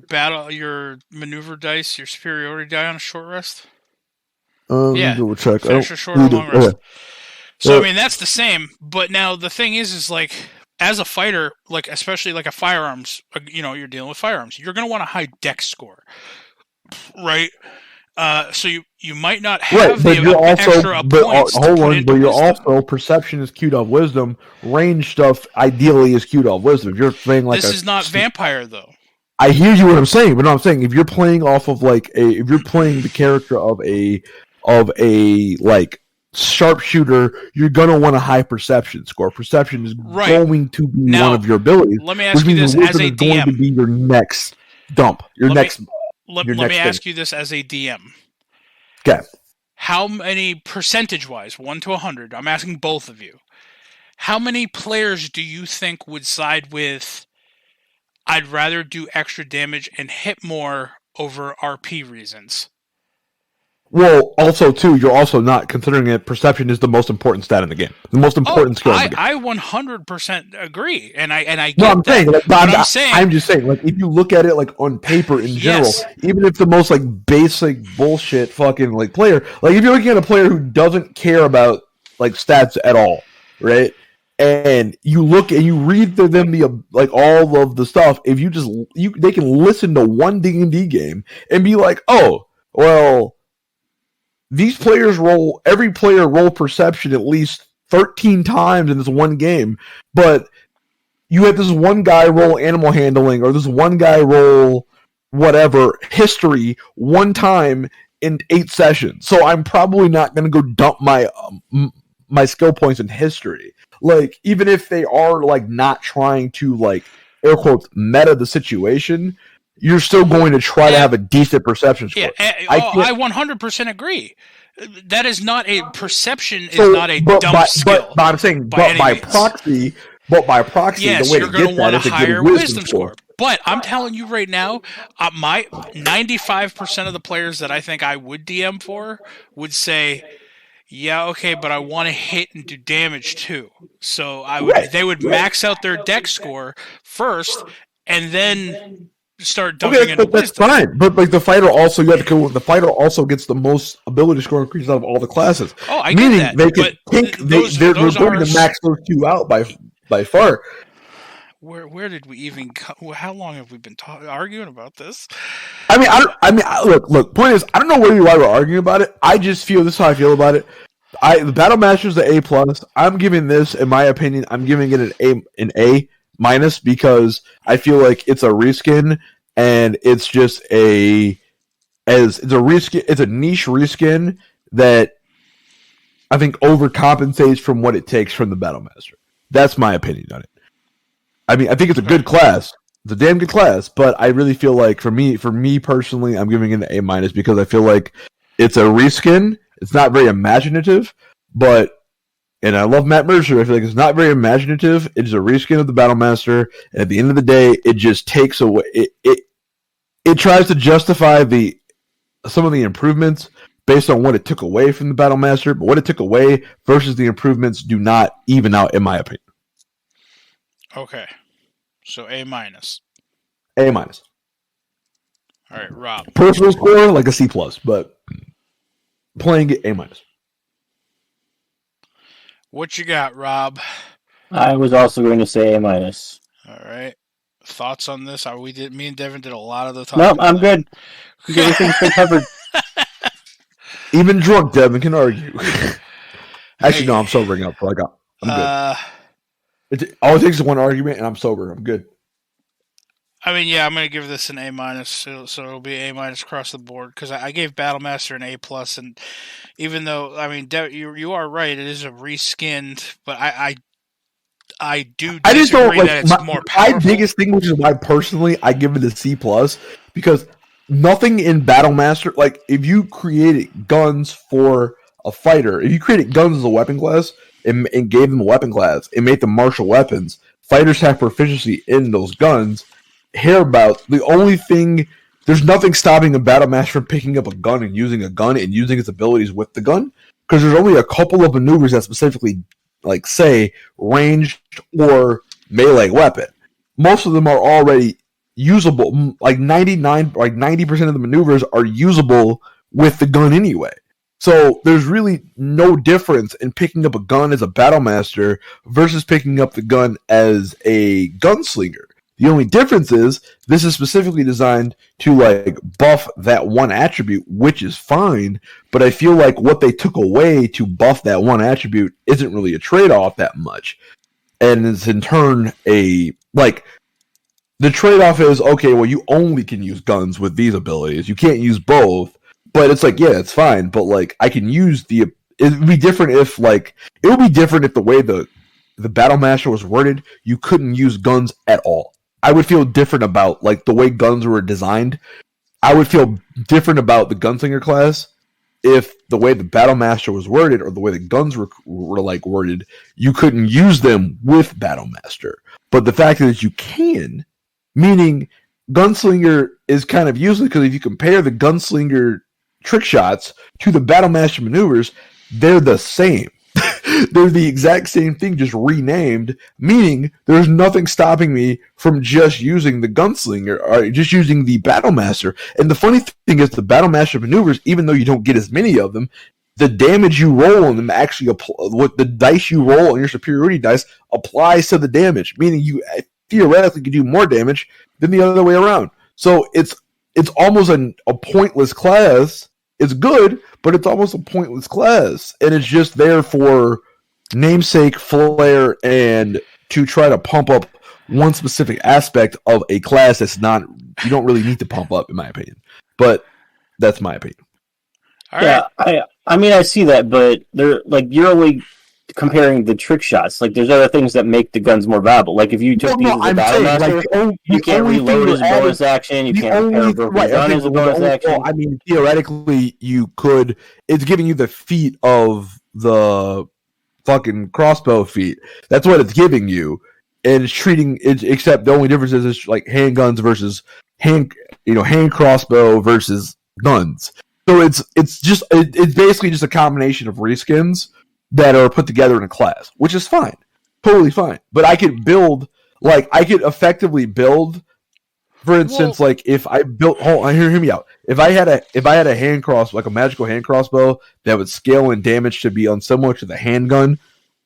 maneuver dice, your superiority die on a short rest? Yeah, check. Finish a short or long rest. So, I mean, that's the same. But now the thing is like, as a fighter, like especially like a firearms, you're dealing with firearms. You're going to want a high dex score, right? So you might not have extra points. Hold on, but you're also perception is queued off wisdom. Range stuff ideally is queued off wisdom. If you're playing like this is not vampire though. I hear you what I'm saying, but no, I'm saying if you're playing off of if you're playing the character of a like sharpshooter, you're gonna want a high perception score. Perception is going to be one of your abilities. Let me ask you this as a DM. Going to be your next dump. Let me ask you this as a DM. Okay. How many percentage-wise, 1 to 100, I'm asking both of you, how many players do you think would side with I'd rather do extra damage and hit more over RP reasons? Well, also, too, you're also not considering it. Perception is the most important stat in the game. The most important skill in the game. I 100% agree, and I get I'm that. Saying, I'm just saying, like, if you look at it, like, on paper in general, even if the most, like, basic bullshit fucking, like, player, like, if you're looking at a player who doesn't care about, like, stats at all, right? And you look and you read through them like all of the stuff. If they can listen to one D&D game and be like, oh, well, these players every player roll perception at least 13 times in this one game, but you had this one guy roll animal handling or this one guy roll whatever history one time in 8 sessions. So I'm probably not going to go dump my skill points in history. Like, even if they are, like, not trying to, like, air quotes, meta the situation, you're still going to try to have a decent perception score. Yeah, I 100% agree. That is not a perception. Is not a dumb skill. But I'm saying, by proxy, But by proxy, yes, the way you're to going get to that want a is to get higher a wisdom score. But I'm telling you right now, my 95% of the players that I think I would DM for would say, yeah, okay, but I want to hit and do damage too. So they would max out their deck score first, and then start dumping into that's wisdom. fine. But like the fighter also, you have to go. The fighter also gets the most ability score increase out of all the classes. Oh, I Meaning get that. they can think they're going to max those two out by far. Where did we even? How long have we been arguing about this? I mean, look. Point is, I don't know why we're arguing about it. I just feel this is how I feel about it. The Battle Master's the A+. I'm giving this, in my opinion, I'm giving it an A- because I feel like it's a reskin and it's just it's a niche reskin that I think overcompensates from what it takes from the Battle Master. That's my opinion on it. I mean, I think it's a good class. It's a damn good class, but I really feel like for me personally, I'm giving it an A- because I feel like it's a reskin. It's not very imaginative, and I love Matt Mercer. I feel like it's not very imaginative. It is a reskin of the Battle Master, and at the end of the day, it just takes away. It tries to justify some of the improvements based on what it took away from the Battle Master, but what it took away versus the improvements do not even out, in my opinion. Okay, so A-. A-. All right, Rob. Personal score like a C+, but playing it A-. What you got, Rob? I was also going to say A-. All right. Thoughts on this? Me and Devin did a lot of the talking. No, I'm good. Everything's been covered. Even drunk Devin can argue. Actually, no, I'm sobering up. I'm good. All it takes is one argument, and I'm sober. I'm good. I mean, yeah, I'm going to give this an A-, so it'll be A- across the board, because I gave Battlemaster an A+, and even though, I mean, you are right, it is a reskinned, but I do disagree that it's more powerful. My biggest thing, which is why personally I give it a C+, because nothing in Battlemaster, like, if you created guns for a fighter, if you created guns as a weapon class, and gave them a weapon class, and made them martial weapons, fighters have proficiency in those guns. The only thing, there's nothing stopping a Battle Master from picking up a gun and using its abilities with the gun, because there's only a couple of maneuvers that specifically, like, say, ranged or melee weapon. Most of them are already usable. Like 90% of the maneuvers are usable with the gun anyway. So there's really no difference in picking up a gun as a Battle Master versus picking up the gun as a Gunslinger. The only difference is this is specifically designed to like buff that one attribute, which is fine, but I feel like what they took away to buff that one attribute isn't really a trade-off that much. And it's in turn the trade-off is, okay, well, you only can use guns with these abilities. You can't use both. But it's like, yeah, it's fine, but like I can use it would be different if the way the Battle Master was worded, you couldn't use guns at all. I would feel different about like the way guns were designed. I would feel different about the Gunslinger class if the way the Battle Master was worded or the way the guns were like worded, you couldn't use them with Battle Master. But the fact that you can, meaning Gunslinger is kind of useless because if you compare the Gunslinger trick shots to the Battle Master maneuvers, they're the same. They're the exact same thing, just renamed, meaning there's nothing stopping me from just using the Gunslinger or just using the Battle Master. And the funny thing is the Battle Master maneuvers, even though you don't get as many of them, the damage you roll on them actually what the dice you roll on your superiority dice applies to the damage, meaning you theoretically can do more damage than the other way around. So it's almost a pointless class. It's good, but it's almost a pointless class. And it's just there for namesake, flair, and to try to pump up one specific aspect of a class that's not, you don't really need to pump up, in my opinion. But that's my opinion. All right. Yeah, I mean, I see that, but they're like, you're only comparing the trick shots. Like, there's other things that make the guns more valuable. Like, if you took these as a Battle Master, you can't reload as a bonus action. You can't repair a broken gun as a bonus action. Well, I mean, theoretically, you could. It's giving you the feat of the fucking crossbow feat. That's what it's giving you. and it's treating it. Except the only difference is it's like handguns versus hand crossbow versus guns. So it's basically just a combination of reskins that are put together in a class, which is fine, totally fine. But I could effectively build. For instance, like if I built, hear me out. If I had a hand cross, like a magical hand crossbow that would scale in damage to be unsimilar to the handgun,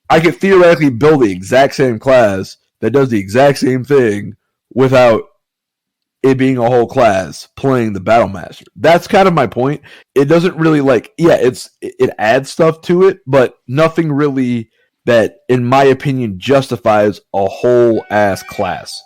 I could theoretically build the exact same class that does the exact same thing without it being a whole class playing the Battle Master. That's kind of my point. It doesn't really it adds stuff to it, but nothing really that, in my opinion, justifies a whole ass class.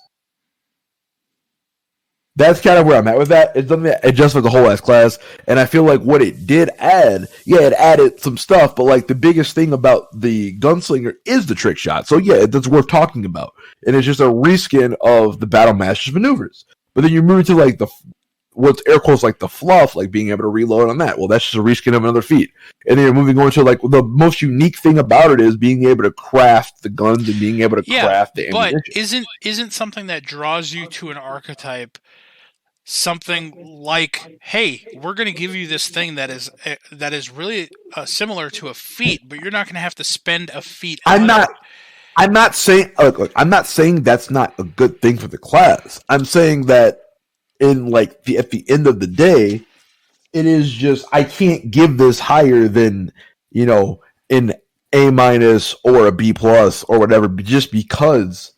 That's kind of where I'm at with that. It's something that adjusts the whole ass class, and I feel like what it did add, it added some stuff, but like the biggest thing about the Gunslinger is the trick shot. So yeah, that's worth talking about, and it's just a reskin of the Battle Master's maneuvers. But then you move to like what's air quotes like the fluff, like being able to reload on that. Well, that's just a reskin of another feat. And then you're moving on to like the most unique thing about it is being able to craft the guns and being able to craft the ammunition. But isn't something that draws you to an archetype something like, hey, we're going to give you this thing that is really similar to a feat, but you're not going to have to spend a feat. I'm not saying that's not a good thing for the class. I'm saying that in like at the end of the day, it is just I can't give this higher than an A- or a B+ or whatever, just because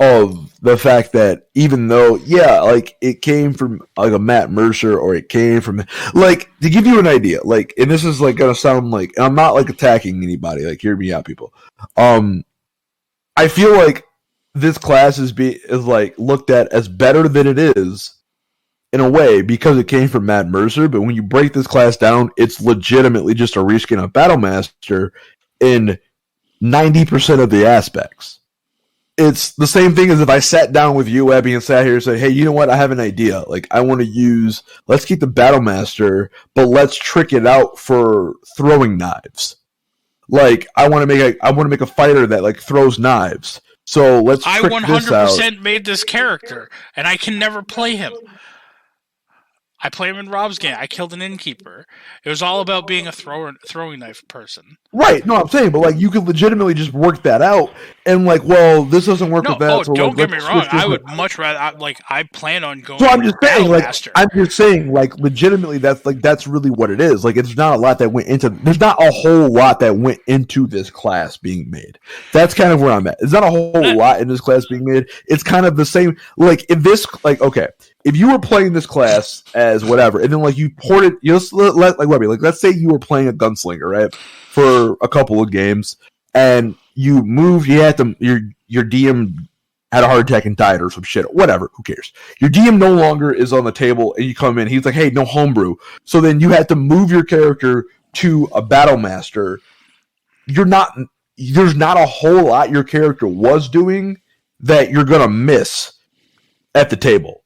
of the fact that even though, like it came from like a Matt Mercer or it came from like, to give you an idea, like, and this is like gonna sound like, and I'm not like attacking anybody, like hear me out, people. I feel like this class is like looked at as better than it is in a way because it came from Matt Mercer, but when you break this class down, it's legitimately just a reskin of Battle Master in 90% of the aspects. It's the same thing as if I sat down with you, Webby, and sat here and said, hey, you know what? I have an idea. Like, I want to let's keep the Battle Master, but let's trick it out for throwing knives. Like, I want to make a fighter that, like, throws knives. So let's trick this out. I 100% made this character, and I can never play him. I play him in Rob's game. I killed an innkeeper. It was all about being a throwing knife person. Right. No, I'm saying, but like you could legitimately just work that out, and like, well, this doesn't work with that. Oh, so don't get me wrong. I would much rather. I plan on going. So I'm just saying, like, legitimately, that's really what it is. Like, it's not a lot that went into. There's not a whole lot that went into this class being made. That's kind of where I'm at. It's not a whole lot in this class being made. It's kind of the same. Like, if you were playing this class as whatever, and then like you ported, Webby, like let's say you were playing a gunslinger, right, for a couple of games, and you moved, your DM had a heart attack and died or some shit, whatever, who cares? Your DM no longer is on the table, and you come in, he's like, hey, no homebrew. So then you had to move your character to a Battle Master. There's not a whole lot your character was doing that you're gonna miss at the table.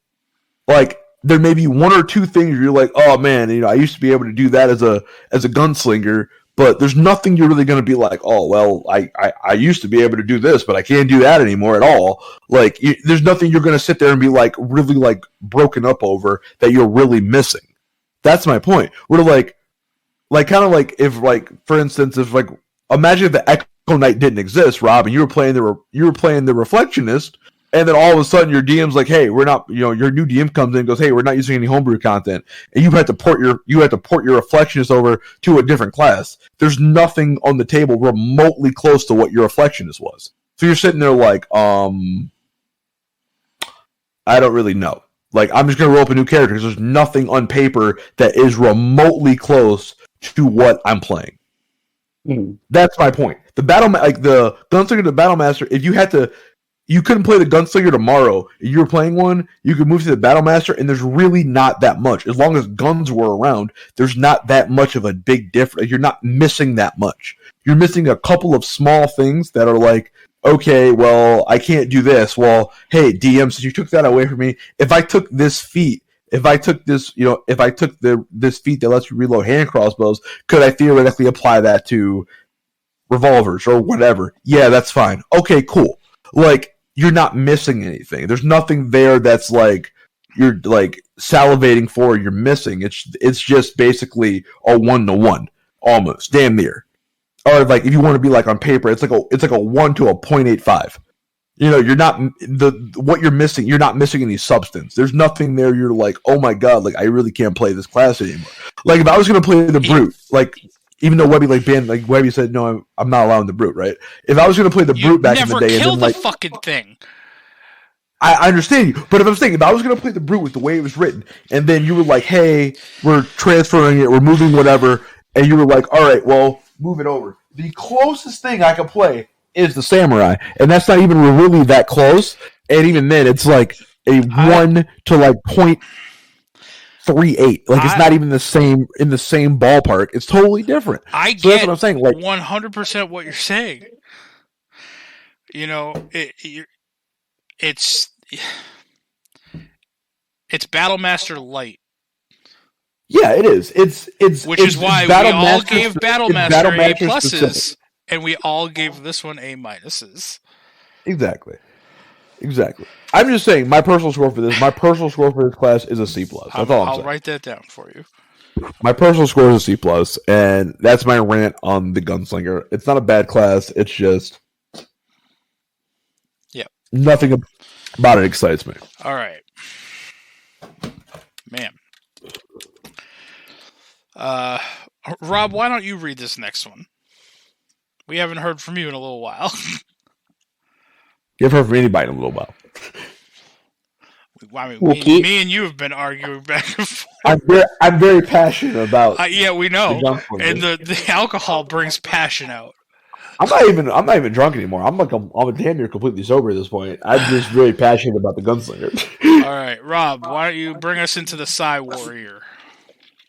Like, there may be one or two things you're like, oh man, I used to be able to do that as a gunslinger, but there's nothing you're really going to be like, oh well, I used to be able to do this, but I can't do that anymore at all. Like, there's nothing you're going to sit there and be like really like broken up over that you're really missing. That's my point. We're like kind of like if like for instance if like imagine if the Echo Knight didn't exist, Rob, and you were playing the Reflectionist. And then all of a sudden, your DM's like, "Hey, we're not." Your new DM comes in and goes, "Hey, we're not using any homebrew content," and you had to port your Reflectionist over to a different class. There's nothing on the table remotely close to what your Reflectionist was. So you're sitting there like, I don't really know. Like, I'm just gonna roll up a new character because there's nothing on paper that is remotely close to what I'm playing. That's my point. The Gunslinger, the Battle Master. If you couldn't play the Gunslinger tomorrow. If you were playing one, you could move to the Battle Master, and there's really not that much. As long as guns were around, there's not that much of a big difference. You're not missing that much. You're missing a couple of small things that are like, okay, well, I can't do this. Well, hey, DM, since you took that away from me, if I took this feat, this feat that lets you reload hand crossbows, could I theoretically apply that to revolvers or whatever? Yeah, that's fine. Okay, cool. Like, you're not missing anything. There's nothing there that's like you're like salivating for. You're missing. It's just basically a 1-to-1, almost damn near. Or like if you want to be like on paper, it's like a 1 to a 0.85. You know, you're not what you're missing. You're not missing any substance. There's nothing there. You're like, oh my god, like I really can't play this class anymore. Like if I was gonna play the brute, like even though Webby Webby said no, I'm not allowing the brute, right? If I was gonna play the brute back in the day, never kill the fucking thing. I understand you, but if I was gonna play the brute with the way it was written, and then you were like, hey, we're transferring it, we're moving whatever, and you were like, all right, well, move it over. The closest thing I could play is the samurai, and that's not even really that close. And even then, it's like a 1 to like 0.38. Like it's not even the same in the same ballpark. It's totally different. I so get that's what I'm saying. Like 100% what you're saying. You know, it's Battlemaster Light. Yeah, it is. Which is why we all gave Battlemaster A pluses, and we all gave this one A minuses. Exactly. I'm just saying my personal score for this class is a C plus. That's all I'm saying. I'll write that down for you. My personal score is a C plus, and that's my rant on the Gunslinger. It's not a bad class. It's just nothing about it excites me. All right, man. Rob, why don't you read this next one? We haven't heard from you in a little while. You haven't heard from anybody in a little while. I mean, me and you have been arguing back and forth. I'm very passionate about. Yeah, we know, and the alcohol brings passion out. I'm not even drunk anymore. I'm damn near completely sober at this point. I'm just very passionate about the Gunslinger. All right, Rob, why don't you bring us into the Psy Warrior?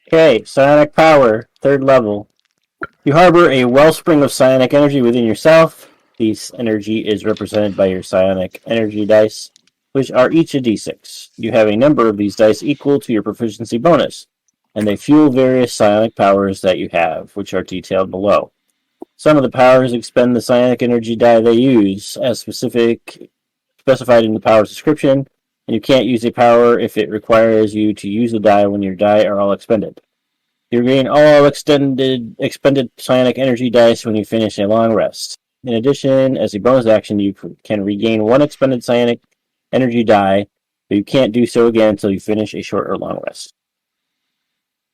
Okay, Psionic Power, 3rd level. You harbor a wellspring of psionic energy within yourself. This energy is represented by your psionic energy dice, which are each a d6. You have a number of these dice equal to your proficiency bonus, and they fuel various psionic powers that you have, which are detailed below. Some of the powers expend the psionic energy die they use, as specified in the power's description, and you can't use a power if it requires you to use the die when your die are all expended. You regain all expended psionic energy dice when you finish a long rest. In addition, as a bonus action, you can regain 1 expended psionic energy die, but you can't do so again until you finish a short or long rest.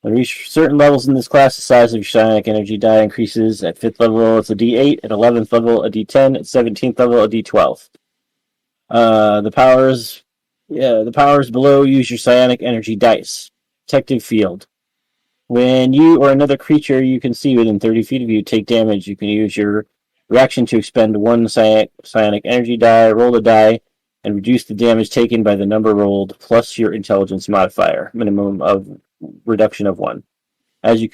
When you reach certain levels in this class, the size of your psionic energy die increases. At 5th level, it's a D8. At 11th level, a D10. At 17th level, a D12. The powers below use your psionic energy dice. Protective Field. When you or another creature you can see within 30 feet of you take damage, you can use your reaction to expend 1 psionic energy die, roll the die, and reduce the damage taken by the number rolled plus your intelligence modifier, minimum of reduction of 1. As you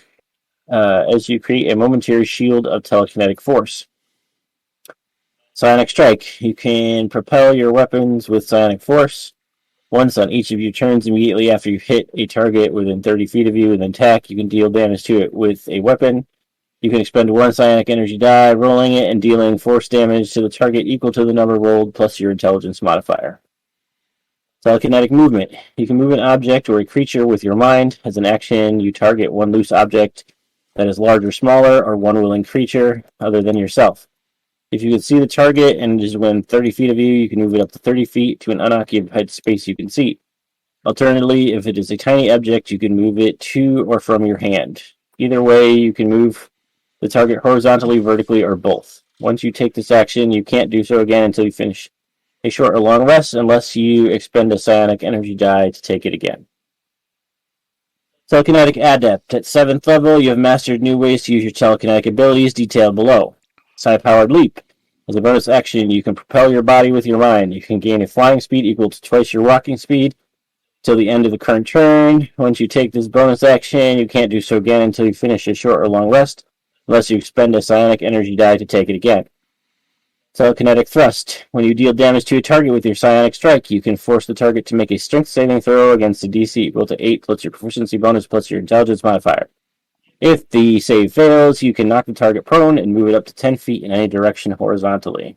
create a momentary shield of telekinetic force. Psionic Strike. You can propel your weapons with psionic force. Once on each of your turns immediately after you hit a target within 30 feet of you with an attack, you can deal damage to it with a weapon. You can expend 1 psionic energy die, rolling it and dealing force damage to the target equal to the number rolled plus your intelligence modifier. Telekinetic Movement. You can move an object or a creature with your mind. As an action, you target 1 loose object that is large or smaller, or 1 willing creature other than yourself. If you can see the target and it is within 30 feet of you, you can move it up to 30 feet to an unoccupied space you can see. Alternatively, if it is a tiny object, you can move it to or from your hand. Either way, you can move the target horizontally, vertically, or both. Once you take this action, you can't do so again until you finish a short or long rest, unless you expend a psionic energy die to take it again. Telekinetic Adept. At 7th level, you have mastered new ways to use your telekinetic abilities detailed below. Psi-Powered Leap. As a bonus action, you can propel your body with your mind. You can gain a flying speed equal to twice your walking speed till the end of the current turn. Once you take this bonus action, you can't do so again until you finish a short or long rest, unless you expend a psionic energy die to take it again. Telekinetic Thrust. When you deal damage to a target with your Psionic Strike, you can force the target to make a strength saving throw against a DC equal to 8 plus your proficiency bonus plus your intelligence modifier. If the save fails, you can knock the target prone and move it up to 10 feet in any direction horizontally.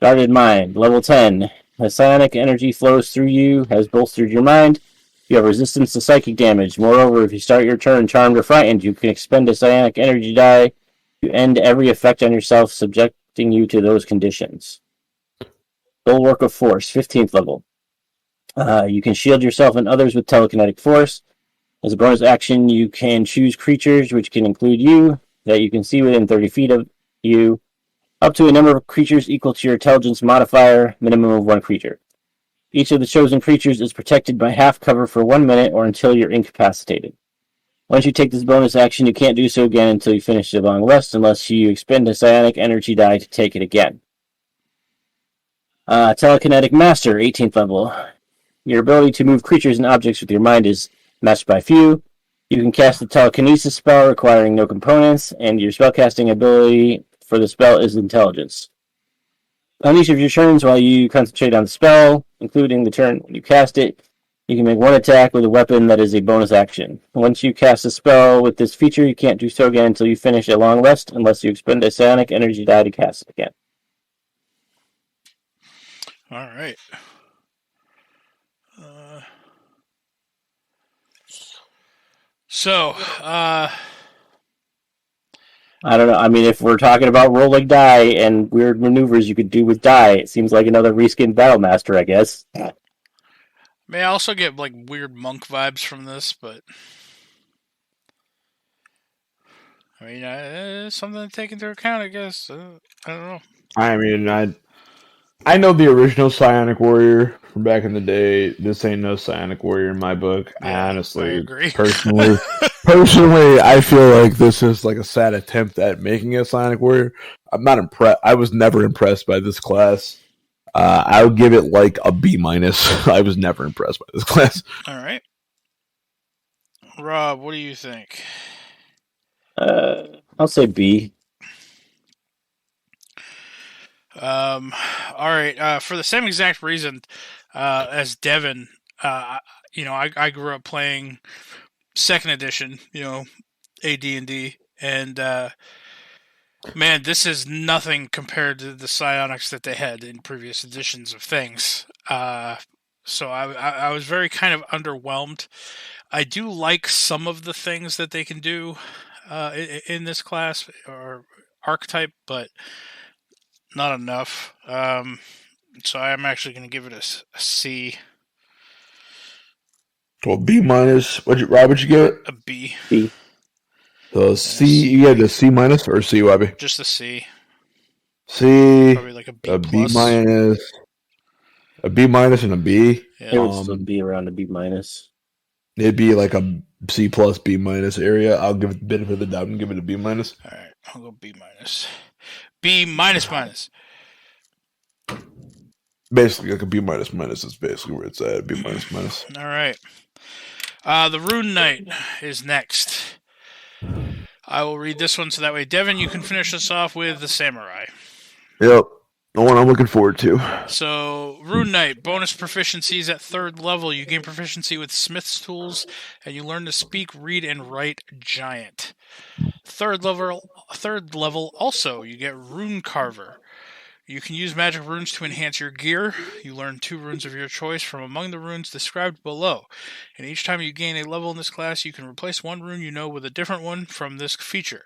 Guarded Mind, level 10. The psionic energy flows through you, has bolstered your mind. You have resistance to psychic damage. Moreover, if you start your turn charmed or frightened, you can expend a psionic energy die to end every effect on yourself, subjecting you to those conditions. Bulwark of Force, 15th level. You can shield yourself and others with telekinetic force. As a bonus action, you can choose creatures, which can include you, that you can see within 30 feet of you, up to a number of creatures equal to your intelligence modifier, minimum of 1 creature. Each of the chosen creatures is protected by half cover for 1 minute or until you're incapacitated. Once you take this bonus action, you can't do so again until you finish a long rest, unless you expend a psionic energy die to take it again. Telekinetic Master, 18th level. Your ability to move creatures and objects with your mind is matched by few. You can cast the telekinesis spell requiring no components, and your spellcasting ability for the spell is intelligence. On each of your turns, while you concentrate on the spell, including the turn when you cast it, you can make 1 attack with a weapon that is a bonus action. Once you cast a spell with this feature, you can't do so again until you finish a long rest, unless you expend a psionic energy die to cast it again. All right. I don't know. I mean, if we're talking about rolling die and weird maneuvers you could do with die, it seems like another reskinned Battlemaster, I guess. May I also get like weird monk vibes from this, but I mean, it's something to take into account, I guess. I don't know. I mean, I know the original Psionic Warrior from back in the day. This ain't no Psionic Warrior in my book. Yeah, Honestly, I agree. personally, I feel like this is like a sad attempt at making a Psionic Warrior. I'm not impressed. I was never impressed by this class. I would give it like a B-. I was never impressed by this class. All right. Rob, what do you think? I'll say B. All right. For the same exact reason as Devin, I grew up playing 2nd edition, AD&D, and man, this is nothing compared to the psionics that they had in previous editions of things. So I was very kind of underwhelmed. I do like some of the things that they can do in this class or archetype, but not enough. So I'm actually going to give it a C. Well, B-. Rob, what'd you get? A B. B. So C, you had the C- or C, Webby? Just a C. C. Probably like a B+. A B-, a B- and a B. It would still be around a B-. It'd be like a C+, B- area. I'll give it the benefit of the doubt and give it a B-. All right, I'll go B-. B-. Basically, like a B-, is basically where it's at. B-. All right. The Rune Knight is next. I will read this one so that way, Devin, you can finish us off with the Samurai. Yep. The one I'm looking forward to. So, Rune Knight, bonus proficiencies at 3rd level. You gain proficiency with Smith's tools, and you learn to speak, read, and write Giant. 3rd level also, you get Rune Carver. You can use magic runes to enhance your gear. You learn 2 runes of your choice from among the runes described below. And each time you gain a level in this class, you can replace 1 rune you know with a different one from this feature.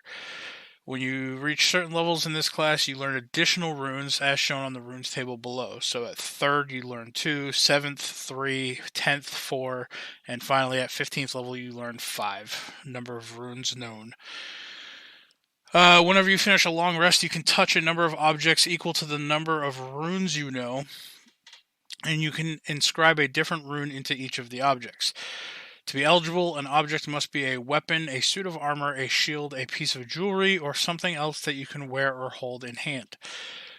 When you reach certain levels in this class, you learn additional runes as shown on the runes table below. So at 3rd, you learn 2, 7th, 3, 10th, 4, and finally at 15th level, you learn 5. Number of runes known. Whenever you finish a long rest, you can touch a number of objects equal to the number of runes you know, and you can inscribe a different rune into each of the objects. To be eligible, an object must be a weapon, a suit of armor, a shield, a piece of jewelry, or something else that you can wear or hold in hand.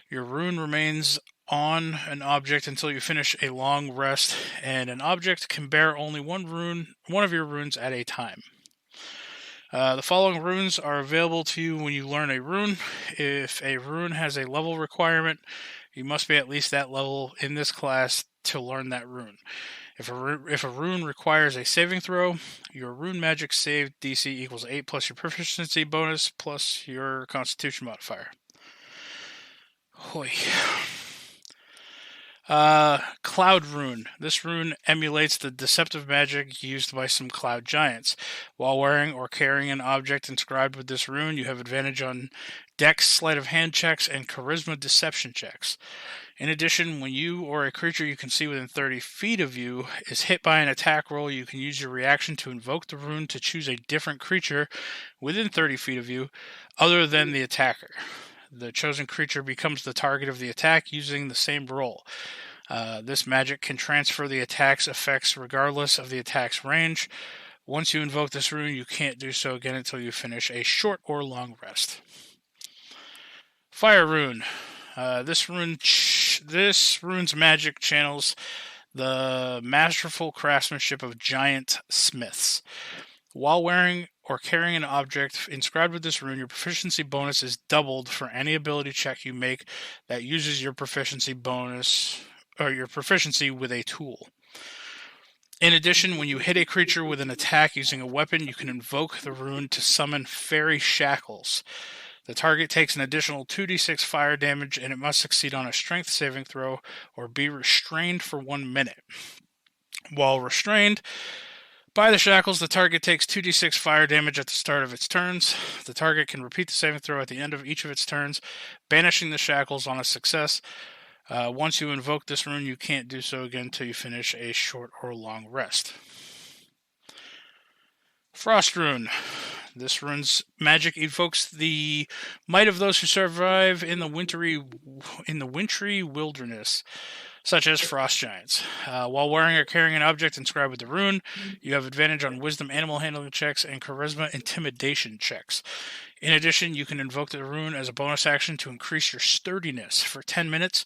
Your rune remains on an object until you finish a long rest, and an object can bear only one of your runes at a time. The following runes are available to you when you learn a rune. If a rune has a level requirement, you must be at least that level in this class to learn that rune. If a rune requires a saving throw, your rune magic save DC equals 8 plus your proficiency bonus plus your constitution modifier. Hoy. Cloud Rune. This rune emulates the deceptive magic used by some cloud giants. While wearing or carrying an object inscribed with this rune, you have advantage on Dex, sleight of hand checks, and charisma deception checks. In addition, when you or a creature you can see within 30 feet of you is hit by an attack roll, you can use your reaction to invoke the rune to choose a different creature within 30 feet of you other than the attacker. The chosen creature becomes the target of the attack using the same roll. This magic can transfer the attack's effects regardless of the attack's range. Once you invoke this rune, you can't do so again until you finish a short or long rest. Fire Rune. This rune's magic channels the masterful craftsmanship of giant smiths. While wearing or carrying an object inscribed with this rune, your proficiency bonus is doubled for any ability check you make that uses your proficiency bonus or your proficiency with a tool. In addition, when you hit a creature with an attack using a weapon, you can invoke the rune to summon fairy shackles. The target takes an additional 2d6 fire damage, and it must succeed on a strength saving throw or be restrained for 1 minute. While restrained by the shackles, the target takes 2d6 fire damage at the start of its turns. The target can repeat the saving throw at the end of each of its turns, banishing the shackles on a success. Once you invoke this rune, you can't do so again until you finish a short or long rest. Frost Rune. This rune's magic evokes the might of those who survive in the wintry wilderness, such as frost giants. While wearing or carrying an object inscribed with the rune, you have advantage on wisdom animal handling checks and charisma intimidation checks. In addition, you can invoke the rune as a bonus action to increase your sturdiness. For 10 minutes,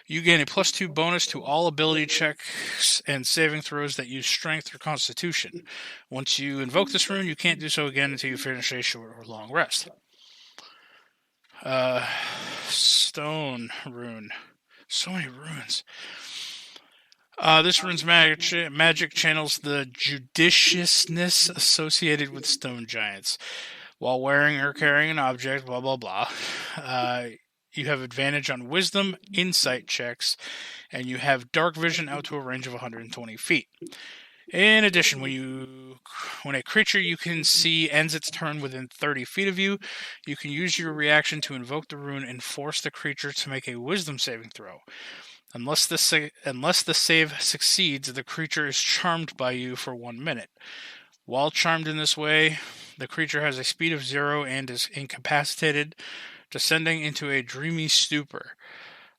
you gain a +2 bonus to all ability checks and saving throws that use strength or constitution. Once you invoke this rune, you can't do so again until you finish a short or long rest. Stone Rune. So many runes. This rune's magic channels the judiciousness associated with stone giants. While wearing or carrying an object, blah, blah, blah, you have advantage on wisdom, insight checks, and you have dark vision out to a range of 120 feet. In addition, when a creature you can see ends its turn within 30 feet of you, you can use your reaction to invoke the rune and force the creature to make a wisdom saving throw. Unless the save succeeds, the creature is charmed by you for 1 minute. While charmed in this way, the creature has a speed of 0 and is incapacitated, descending into a dreamy stupor.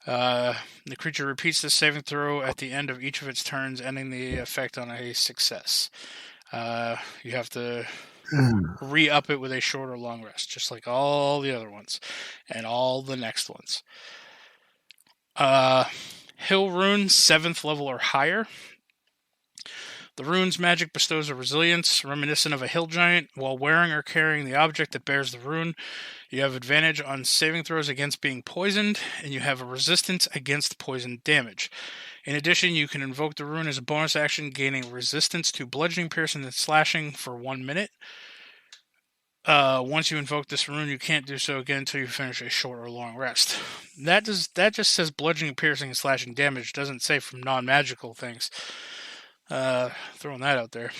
The creature repeats the saving throw at the end of each of its turns, ending the effect on a success. You have to re-up it with a short or long rest, just like all the other ones, and all the next ones. Hill Rune, 7th level or higher. The rune's magic bestows a resilience reminiscent of a hill giant. While wearing or carrying the object that bears the rune, you have advantage on saving throws against being poisoned, and you have a resistance against poison damage. In addition, you can invoke the rune as a bonus action, gaining resistance to bludgeoning, piercing, and slashing for 1 minute. Once you invoke this rune, you can't do so again until you finish a short or long rest. That just says bludgeoning, piercing, and slashing damage. It doesn't say from non-magical things. Throwing that out there.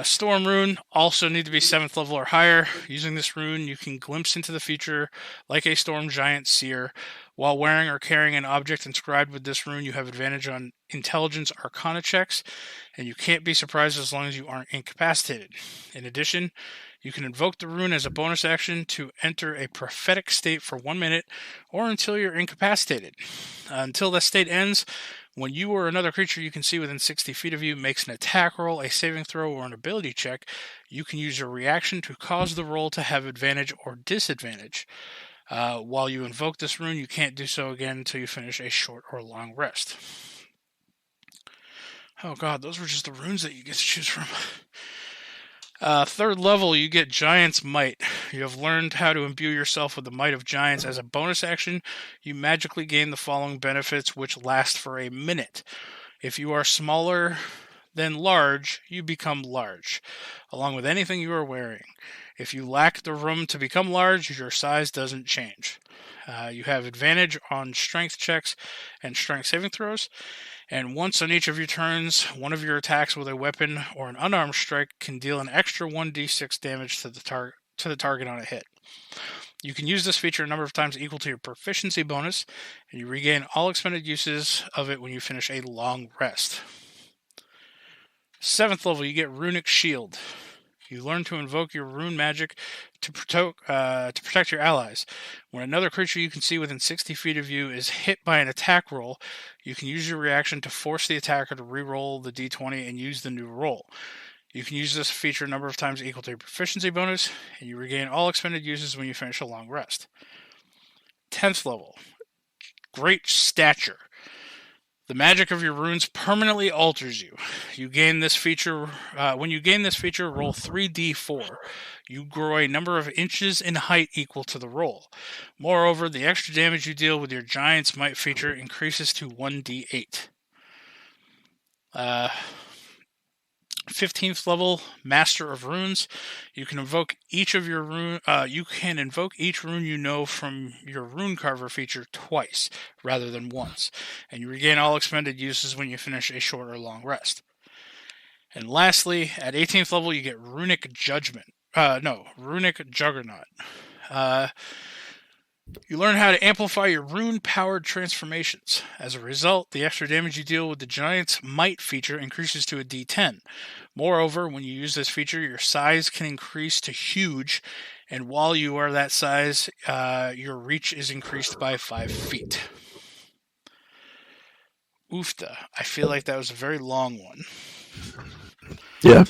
Storm Rune also need to be 7th level or higher. Using this rune, you can glimpse into the future like a storm giant seer. While wearing or carrying an object inscribed with this rune, you have advantage on intelligence arcana checks, and you can't be surprised as long as you aren't incapacitated. In addition, you can invoke the rune as a bonus action to enter a prophetic state for 1 minute or until you're incapacitated. Until that state ends, when you or another creature you can see within 60 feet of you makes an attack roll, a saving throw, or an ability check, you can use your reaction to cause the roll to have advantage or disadvantage. While you invoke this rune, you can't do so again until you finish a short or long rest. Oh god, those were just the runes that you get to choose from. 3rd level, you get Giant's Might. You have learned how to imbue yourself with the might of giants. As a bonus action, you magically gain the following benefits, which last for a minute. If you are smaller then large, you become large, along with anything you are wearing. If you lack the room to become large, your size doesn't change. You have advantage on strength checks and strength saving throws, and once on each of your turns, one of your attacks with a weapon or an unarmed strike can deal an extra 1d6 damage to the target on a hit. You can use this feature a number of times equal to your proficiency bonus, and you regain all expended uses of it when you finish a long rest. 7th level, you get Runic Shield. You learn to invoke your rune magic to protect your allies. When another creature you can see within 60 feet of you is hit by an attack roll, you can use your reaction to force the attacker to reroll the d20 and use the new roll. You can use this feature a number of times equal to your proficiency bonus, and you regain all expended uses when you finish a long rest. 10th level, Great Stature. The magic of your runes permanently alters you. You gain this feature when you gain this feature, roll 3d4. You grow a number of inches in height equal to the roll. Moreover, the extra damage you deal with your Giant's Might feature increases to 1d8. 15th level, Master of Runes. You can invoke each of your rune. You can invoke each rune you know from your Rune Carver feature twice rather than once, and you regain all expended uses when you finish a short or long rest. And lastly, at 18th level, you get Runic Judgment. Runic Juggernaut. You learn how to amplify your rune-powered transformations. As a result, the extra damage you deal with the Giant's Might feature increases to a d10. Moreover, when you use this feature, your size can increase to huge, and while you are that size, your reach is increased by 5 feet. Oofta. I feel like that was a very long one. Yeah.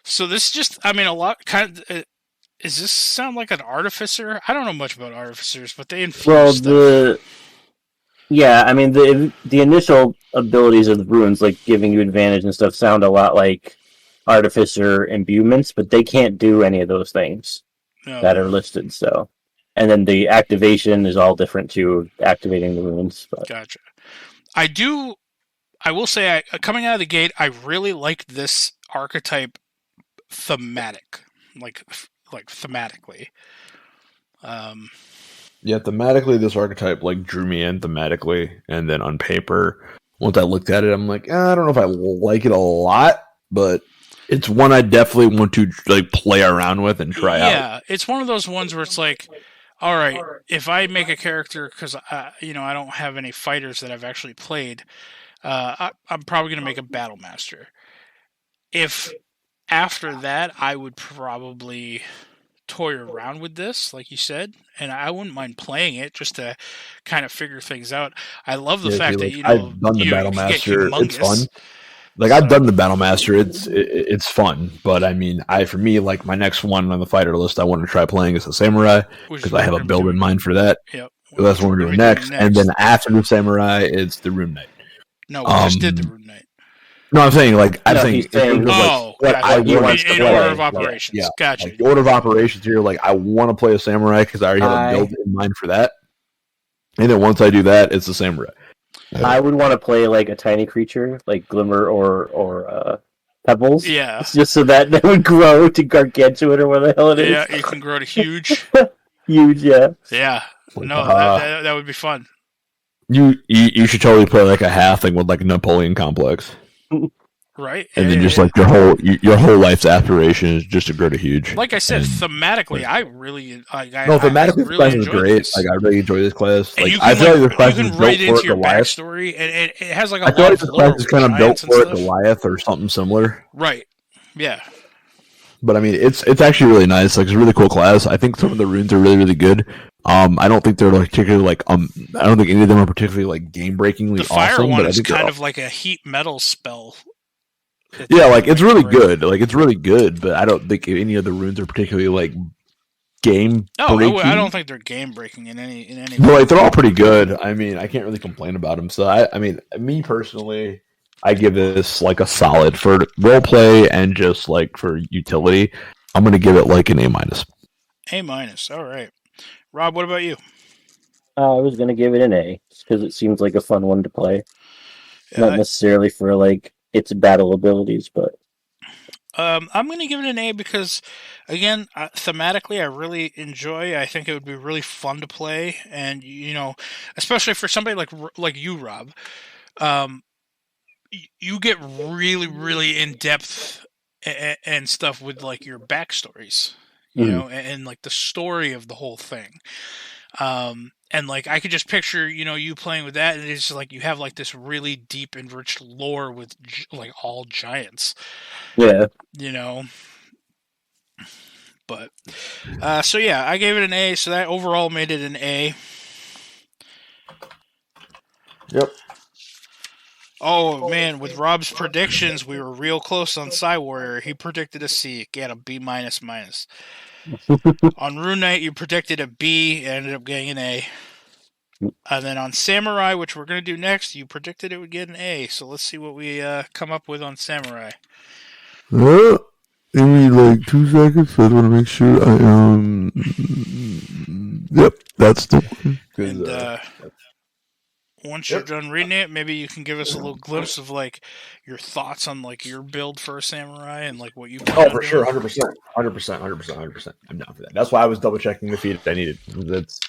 So this just, a lot, does this sound like an artificer? I don't know much about artificers, but they infuse stuff. The initial abilities of the runes, like giving you advantage and stuff, sound a lot like artificer imbuements, but they can't do any of those things that are listed. So, and then the activation is all different too, activating the runes. But. Gotcha. I will say, coming out of the gate, I really like this archetype thematic, like thematically. Thematically, this archetype drew me in thematically, and then on paper, once I looked at it, I'm like, I don't know if I like it a lot, but it's one I definitely want to play around with and try out. Yeah, it's one of those ones where it's like, all right, if I make a character, because I don't have any fighters that I've actually played, I'm probably going to make a Battle Master. If after that, I would probably toy around with this, like you said, and I wouldn't mind playing it just to kind of figure things out. I love the fact that I've done the Battle Master. It's fun. So, I've done the Battle Master. It's fun, but for me, my next one on the fighter list, I want to try playing as a Samurai because I have a build in mind for that. Yep. So that's what we're doing next. And then after the Samurai, it's the Rune Knight. No, we just did the Rune Knight. No, I'm saying what I want in order of operations. Yeah. Gotcha. The order of operations here, I want to play a Samurai because I already have a build in mind for that. And then once I do that, it's the Samurai. I would want to play a tiny creature, like Glimmer or Pebbles. Yeah. Just so that they would grow to gargantuan or whatever the hell it is. Yeah, you can grow to huge. Huge, yeah. Yeah. No, that would be fun. You should totally play a halfling with a Napoleon complex. Right. And then just your whole life's aspiration is just to grow to huge. Like I said, thematically, I really thematically I really this class is great. This. I really enjoy this class. I feel like this class is built for your backstory, and it has a I feel like this class is kind of built for Goliath or something similar. Right. Yeah. But it's actually really nice. It's a really cool class. I think some of the runes are really, really good. I don't think they're particularly I don't think any of them are particularly game breakingly awesome. The fire one is kind of like a heat metal spell. Yeah, it's really good. It's really good, but I don't think any of the runes are particularly game breaking. I don't think they're game breaking in any way. They're all pretty good. I can't really complain about them. So me personally, I give this a solid for role play and just for utility. I'm gonna give it an A-. A-. All right. Rob, what about you? I was going to give it an A, because it seems like a fun one to play. Not necessarily for like its battle abilities, but I'm going to give it an A because, again, thematically, I really enjoy. I think it would be really fun to play, and especially for somebody like you, Rob, you get really, really in depth and stuff with like your backstories, and like the story of the whole thing. And like I could just picture, you playing with that, and it's just like you have like this really deep, enriched lore with like all giants. yeah. But so yeah, I gave it an A. So that overall made it an A. Yep. Oh man, with Rob's predictions, we were real close on Psy Warrior. He predicted a C. It got a B minus. On Rune Knight, you predicted a B. It ended up getting an A. And then on Samurai, which we're going to do next, you predicted it would get an A. So let's see what we come up with on Samurai. Give me like 2 seconds. So I want to make sure Yep, that's the one. And once you're done reading it, maybe you can give us a little glimpse of like your thoughts on like your build for a Samurai and like what you. Oh, for sure, 100%. I'm down for that. That's why I was double checking the feat I needed. That's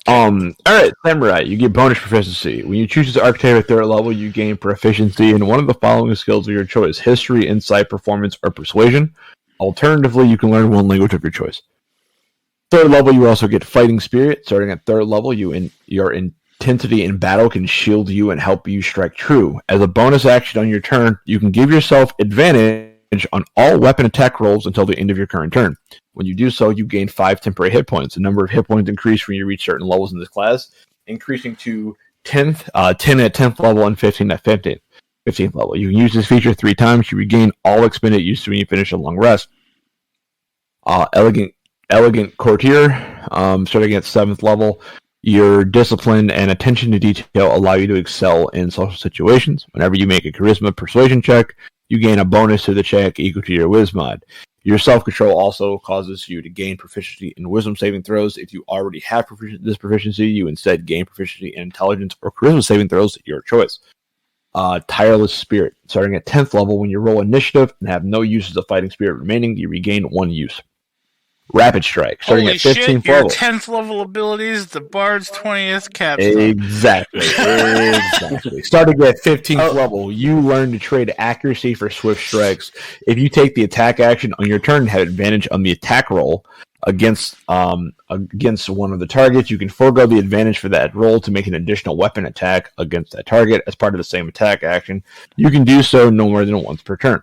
All right, Samurai. You get bonus proficiency when you choose the archetype at 3rd level. You gain proficiency in one of the following skills of your choice: history, insight, performance, or persuasion. Alternatively, you can learn one language of your choice. 3rd level, you also get fighting spirit. Starting at 3rd level, your intensity in battle can shield you and help you strike true. As a bonus action on your turn, you can give yourself advantage on all weapon attack rolls until the end of your current turn. When you do so, you gain 5 temporary hit points. The number of hit points increase when you reach certain levels in this class, increasing to 10 at 10th level and 15 at 15th level. You can use this feature 3 times. You regain all expended use when you finish a long rest. Elegant Courtier, starting at 7th level. Your discipline and attention to detail allow you to excel in social situations. Whenever you make a charisma persuasion check, you gain a bonus to the check equal to your whiz mod. Your self-control also causes you to gain proficiency in wisdom saving throws. If you already have this proficiency, you instead gain proficiency in intelligence or charisma saving throws at your choice. Tireless Spirit. Starting at 10th level, when you roll initiative and have no uses of fighting spirit remaining, you regain 1 use. Rapid Strike, starting Holy at 15th shit, level. Your 10th level abilities, the Bard's 20th capstone. Exactly. Starting at 15th level, you learn to trade accuracy for swift strikes. If you take the attack action on your turn and have advantage on the attack roll against one of the targets, you can forego the advantage for that roll to make an additional weapon attack against that target as part of the same attack action. You can do so no more than once per turn.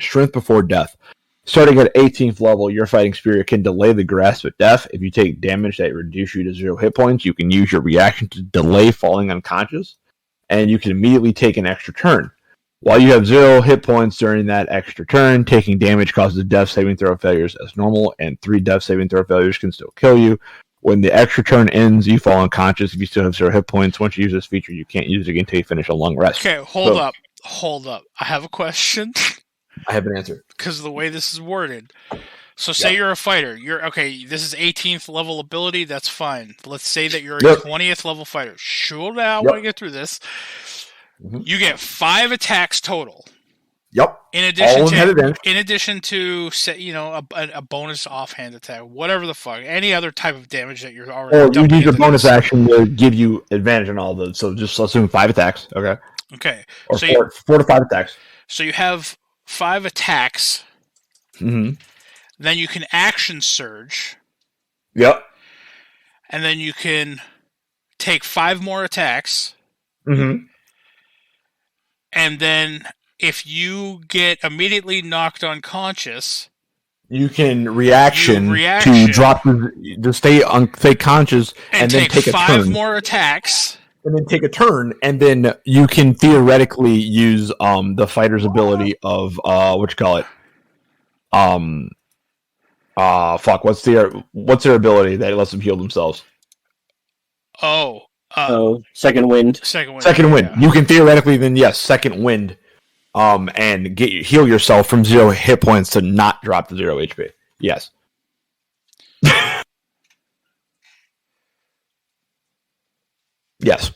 Strength before death. Starting at 18th level, your fighting spirit can delay the grasp of death. If you take damage that reduces you to 0 hit points, you can use your reaction to delay falling unconscious, and you can immediately take an extra turn. While you have 0 hit points during that extra turn, taking damage causes death saving throw failures as normal, and 3 death saving throw failures can still kill you. When the extra turn ends, you fall unconscious if you still have 0 hit points. Once you use this feature, you can't use it again until you finish a long rest. Okay, hold up. I have a question. I have an answer. Because of the way this is worded. So say you're a fighter. This is 18th level ability, that's fine. Let's say that you're a 20th level fighter. Sure, now I want to get through this. Mm-hmm. You get 5 attacks total. Yep. In addition to a bonus offhand attack, whatever the fuck, any other type of damage that you're already. Or you use your bonus action to give you advantage on all those. So just assume 5 attacks. Okay. Okay. Or so 4 to 5 attacks. So you have 5 attacks. Mm-hmm. Then you can action surge. Yep. And then you can take 5 more attacks. Mm-hmm. And then if you get immediately knocked unconscious, you can reaction to drop to stay conscious and then take 5 more attacks. And then take a turn, and then you can theoretically use the fighter's ability of what's their ability that lets them heal themselves? Second wind. Second wind. Yeah. You can theoretically then second wind, and heal yourself from 0 hit points to not drop to 0 HP. Yes. Yes.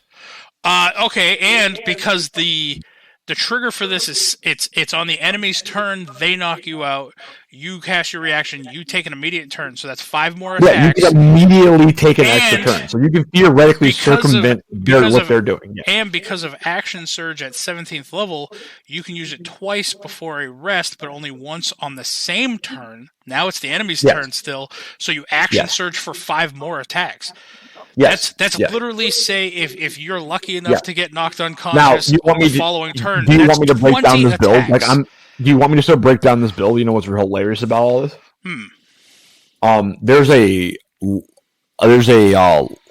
Okay, and because the trigger for this is it's on the enemy's turn, they knock you out, you cast your reaction, you take an immediate turn, so that's 5 more attacks. Yeah, you can immediately take an extra turn, so you can theoretically circumvent what they're doing. Yeah. And because of Action Surge at 17th level, you can use it twice before a rest, but only once on the same turn. Now it's the enemy's turn still, so you Action Surge for 5 more attacks. Yes. That's literally say if you're lucky enough to get knocked now, unconscious you want on the me following turn. Do you want me to break down this build? Attacks. Do you want me to still break down this build? You know what's hilarious about all this? There's a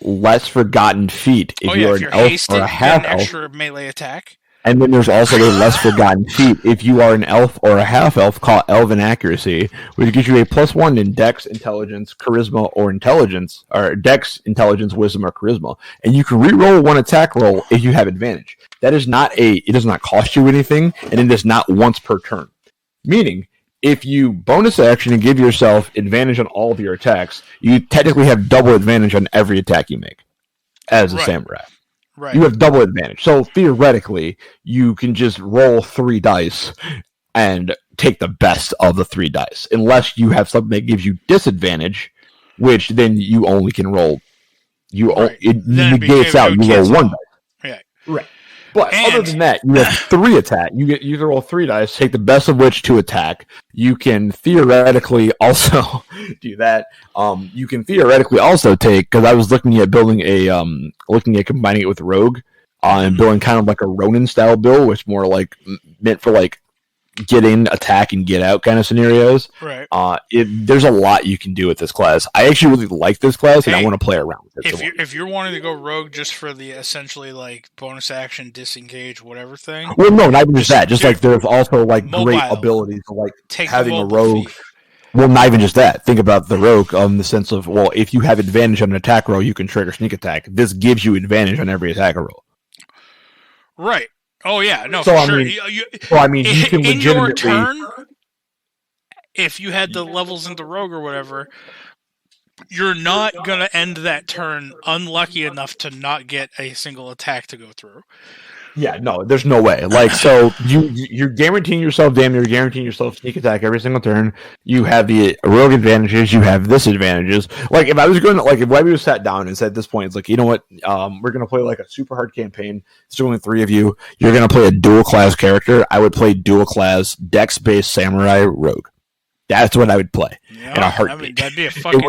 less forgotten feat if you're an elf hasted, or a half an elf. extra melee attack. And then there's also a less forgotten feat if you are an elf or a half elf called Elven Accuracy, which gives you a +1 in Dex, Intelligence, Charisma, or Intelligence, or Dex, Intelligence, Wisdom, or Charisma, and you can re-roll 1 attack roll if you have advantage. That is not it does not cost you anything, and it is not once per turn. Meaning, if you bonus action and give yourself advantage on all of your attacks, you technically have double advantage on every attack you make as a samurai. Right. You have double advantage. So theoretically, you can just roll 3 dice and take the best of the 3 dice. Unless you have something that gives you disadvantage, which then you only can roll. It negates out. You roll 1 dice. Yeah. Right. But other than that, you have 3 attack. You can roll 3 dice, take the best of which to attack. You can theoretically also do that. You can theoretically also take, because I was looking at building combining it with Rogue, and building kind of like a Ronin style build, which more like meant for like get in, attack, and get out kind of scenarios. Right. There's a lot you can do with this class. I actually really like this class, and I want to play around with it. If you're wanting to go rogue just for the essentially like bonus action, disengage, whatever thing. Well, no, not even just that. Just like there's also like great abilities to like having a rogue. Well, not even just that. Think about the rogue in the sense of, well, if you have advantage on an attack roll, you can trigger sneak attack. This gives you advantage on every attack roll. Right. Oh yeah, no, so, for sure. you can in legitimately... your turn, if you had the levels into rogue or whatever, you're not gonna end that turn unlucky enough to not get a single attack to go through. Yeah, no, there's no way. Like, so you're guaranteeing yourself damage, you're guaranteeing yourself sneak attack every single turn. You have the rogue advantages, you have disadvantages. Like, if I was going to, like, if Webby was sat down and said at this point, it's like, you know what, we're going to play like a super hard campaign. It's only 3 of you. You're going to play a dual class character. I would play dual class Dex-based samurai rogue. That's what I would play in a heartbeat. I mean, that'd be a fucking.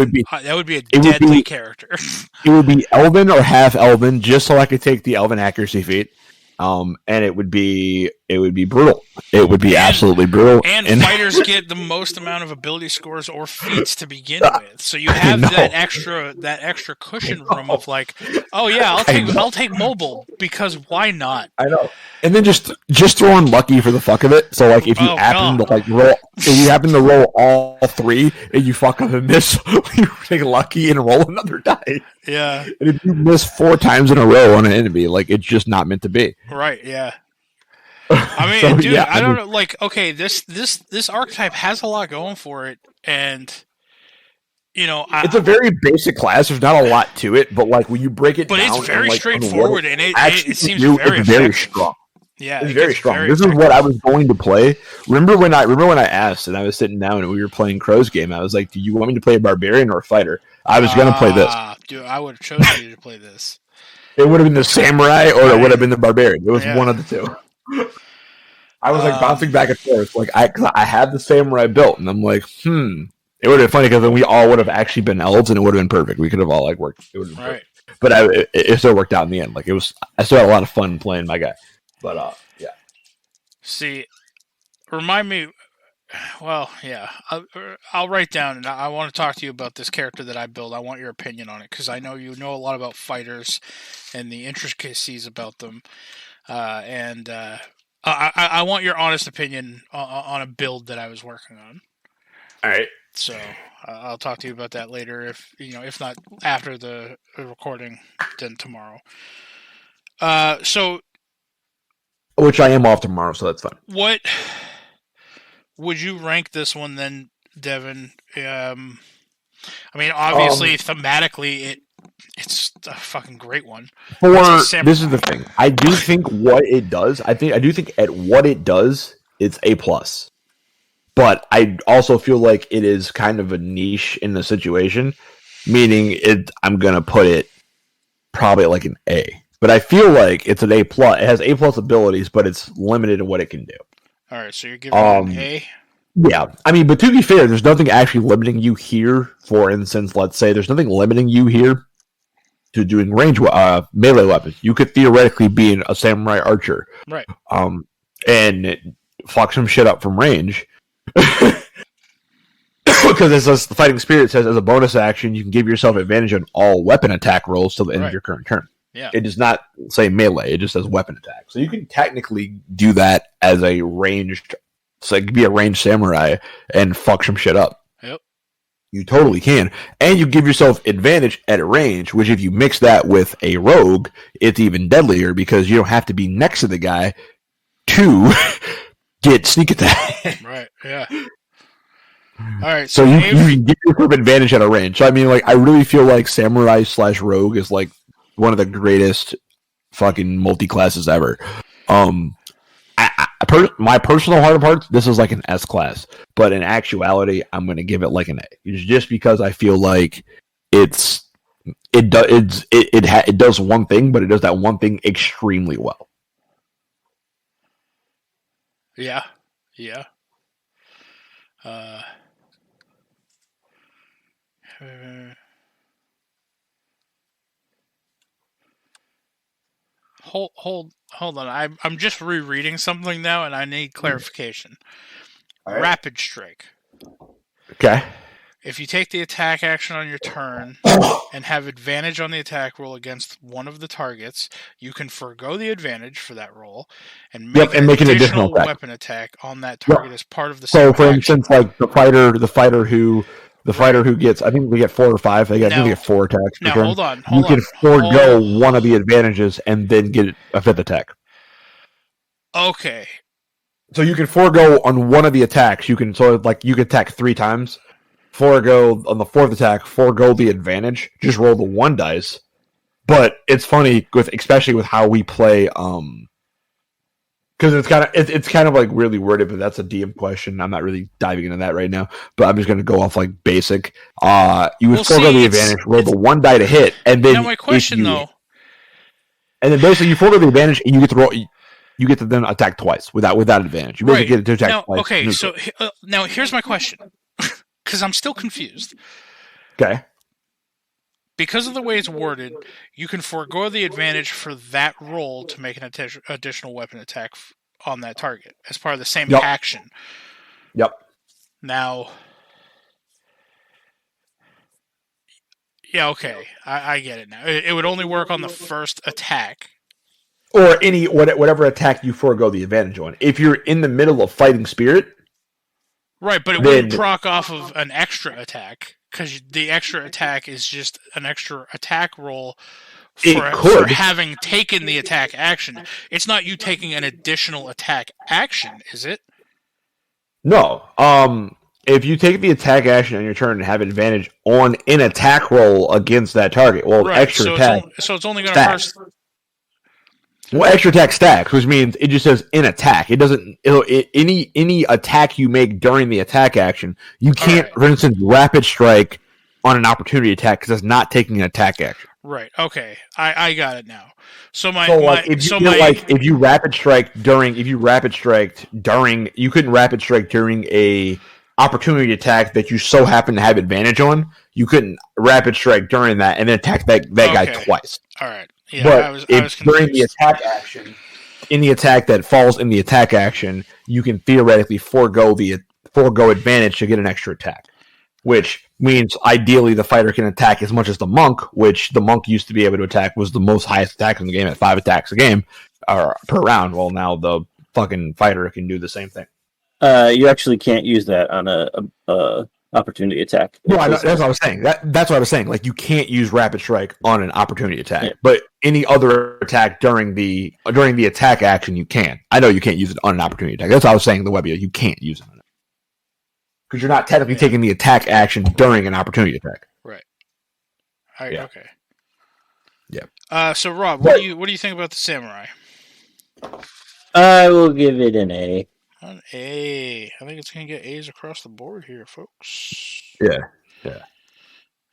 That would be a deadly character. It would be Elven or half Elven, just so I could take the Elven accuracy feat. And it would be brutal. It would be absolutely brutal. And fighters get the most amount of ability scores or feats to begin with. So you have that extra cushion room of like, oh yeah, I'll take mobile because why not? I know. And then just throw in lucky for the fuck of it. So like if you happen to roll all 3 and you fuck up and miss, you take lucky and roll another die. Yeah. And if you miss 4 times in a row on an enemy, like it's just not meant to be. Right, yeah. I mean, so, dude, I don't know. Like, okay, this archetype has a lot going for it, and you know, it's a very basic class. There's not a lot to it, but like when you break it down, it's very straightforward, and it seems very strong. Yeah, it's very strong. This is what I was going to play. Remember when I asked, and I was sitting down and we were playing Crow's game. I was like, "Do you want me to play a barbarian or a fighter?" I was going to play this. Dude, I would have chosen you to play this. It would have been the samurai, or it would have been the barbarian. It was one of the two. I was like bouncing back and forth. Like I had the samurai built, and I'm like, It would have been funny because then we all would have actually been elves, and it would have been perfect. We could have all like worked. It would have been perfect. But it still worked out in the end. Like I still had a lot of fun playing my guy. But yeah. See, remind me. Well, yeah, I'll write down, and I want to talk to you about this character that I build. I want your opinion on it because I know you know a lot about fighters and the intricacies about them, and I want your honest opinion on a build that I was working on. All right. So I'll talk to you about that later. If not after the recording, then tomorrow. So, which I am off tomorrow, so that's fine. What would you rank this one then, Devin? I mean, obviously, thematically, it's It's a fucking great one. This is the thing. I do think what it does. I do think at what it does, it's A+. But I also feel like it is kind of a niche in the situation, meaning I'm gonna put it probably like an A. But I feel like it's an A+. It has A+ abilities, but it's limited in what it can do. All right, so you're giving it an A. Yeah, I mean, but to be fair, there's nothing actually limiting you here. For instance, let's say there's nothing limiting you here to doing range melee weapons. You could theoretically be a samurai archer, right? And fuck some shit up from range. Because as the Fighting Spirit says, as a bonus action, you can give yourself advantage on all weapon attack rolls till the end of your current turn. Yeah. It does not say melee; it just says weapon attack. So you can technically do that as a ranged. So it could be a ranged samurai and fuck some shit up. Yep. You totally can. And you give yourself advantage at range, which if you mix that with a rogue, it's even deadlier because you don't have to be next to the guy to get sneak attack. Right, yeah. Alright, so you can give yourself advantage at a range. So I mean, like, I really feel like samurai / rogue is like one of the greatest fucking multi-classes ever. My personal heart of hearts, this is like an S class, but in actuality, I'm going to give it like an A. It's just because I feel like it does one thing, but it does that one thing extremely well. Yeah. Hold on. I'm just rereading something now, and I need clarification. Right. Rapid Strike. Okay. If you take the attack action on your turn and have advantage on the attack roll against one of the targets, you can forego the advantage for that roll and make an additional weapon attack on that target as part of the same for instance, like the fighter who gets, I think they get 4 or 5. I think they get 4 attacks. No, hold on. You can forego one of the advantages and then get a 5th attack. Okay. So you can forego on one of the attacks. You can attack 3 times. Forego on the 4th attack. Forego the advantage. Just roll the 1 dice. But it's funny especially with how we play. Because it's kind of like weirdly worded, but that's a DM question. I'm not really diving into that right now, but I'm just going to go off like basic. You would forego the advantage, roll the 1 die to hit, and then now my question though, and then basically you forego the advantage, and you get to roll. You get to then attack twice without advantage. You basically get to attack twice. Okay, so now here's my question, because I'm still confused. Okay. Because of the way it's worded, you can forego the advantage for that roll to make an additional weapon attack on that target as part of the same action. Yep. Now, yeah, okay, I get it now. It would only work on the first attack. Or whatever attack you forego the advantage on. If you're in the middle of Fighting Spirit... Right, but it wouldn't proc off of an extra attack. Because the extra attack is just an extra attack roll for having taken the attack action. It's not you taking an additional attack action, is it? No. If you take the attack action on your turn and have advantage on an attack roll against that target, extra attack. So it's only going to first. Well, extra attack stacks, which means it just says in attack. It doesn't. Any attack you make during the attack action, you can't, for instance, rapid strike on an opportunity attack because it's not taking an attack action. Right. Okay. I got it now. If you rapid strike during, you couldn't rapid strike during a opportunity attack that you so happen to have advantage on. You couldn't rapid strike during that and then attack that guy twice. All right. Yeah, but I was confused. During the attack action, in the attack that falls in the attack action, you can theoretically forego advantage to get an extra attack, which means ideally the fighter can attack as much as the monk, which the monk used to be able to attack was the most highest attack in the game at 5 attacks a game or per round. Well, now the fucking fighter can do the same thing. You actually can't use that on a opportunity attack. No, that's what I was saying. That's what I was saying. Like, you can't use rapid strike on an opportunity attack, but any other attack during the attack action you can. I know you can't use it on an opportunity attack. That's what I was saying. The Webby, you can't use it on it because you're not technically taking the attack action during an opportunity attack. Right. Okay. So Rob, what do you think about the samurai? I will give it an A. An A. I think it's gonna get A's across the board here, folks. Yeah.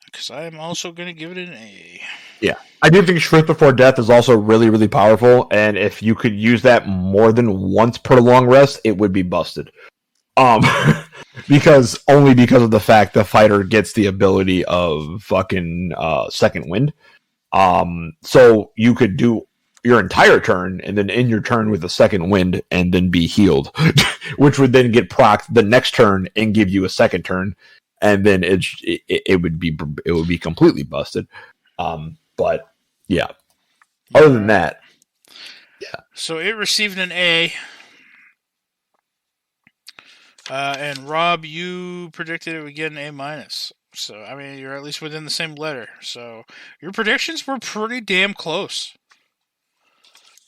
Because I am also gonna give it an A. Yeah. I do think Shrift Before Death is also really, really powerful, and if you could use that more than once per long rest, it would be busted. Because of the fact the fighter gets the ability of fucking second wind. So you could do your entire turn and then end your turn with a second wind and then be healed, which would then get procced the next turn and give you a second turn, and then it would be completely busted. But yeah, other than that, yeah. So it received an A. And Rob, you predicted it would get an A-. So, I mean, you're at least within the same letter. So, your predictions were pretty damn close.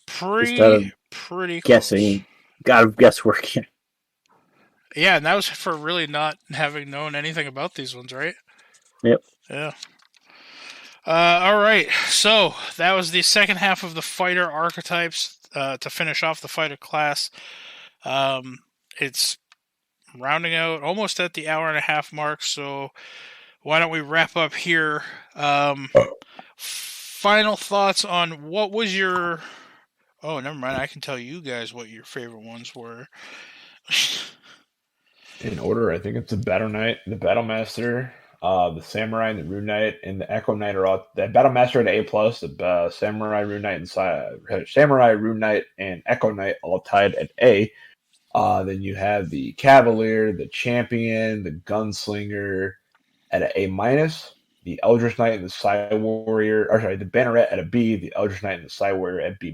Pretty close. Guessing. God, guesswork. Yeah, and that was for really not having known anything about these ones, right? Yep. Yeah. All right. So, that was the second half of the fighter archetypes to finish off the fighter class. It's rounding out almost at the hour and a half mark, so why don't we wrap up here? Final thoughts on what was your... Oh, never mind. I can tell you guys what your favorite ones were. In order, I think it's the Battle Knight, the Battle Master, the Samurai, and the Rune Knight, and the Echo Knight are all... The Battle Master at A+, the Samurai, Rune Knight, and Samurai, Rune Knight, and Echo Knight all tied at A. Then you have the Cavalier, the Champion, the Gunslinger at an A-, the Eldritch Knight and the Psy Warrior, the Banneret at a B, the Eldritch Knight and the Psy Warrior at B-,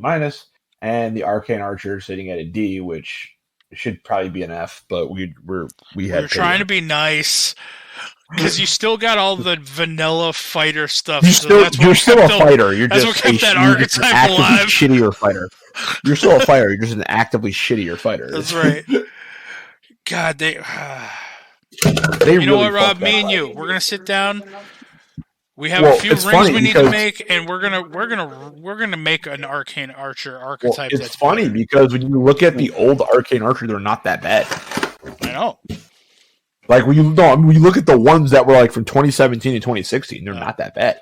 and the Arcane Archer sitting at a D, which should probably be an F, but we were trying to be nice. Because you still got all the vanilla fighter stuff. You're still a fighter. You're that's just what kept that archetype alive. Shittier fighter. You're still a fighter. You're just an actively shittier fighter. That's right. God, they you know what, Rob? Me and you, we're gonna sit down. We have a few rings we need to make, and we're gonna make an Arcane Archer archetype. It's funny because when you look at the old Arcane Archer, they're not that bad. I know. Like when you look at the ones that were like from 2017 and 2016, they're not that bad.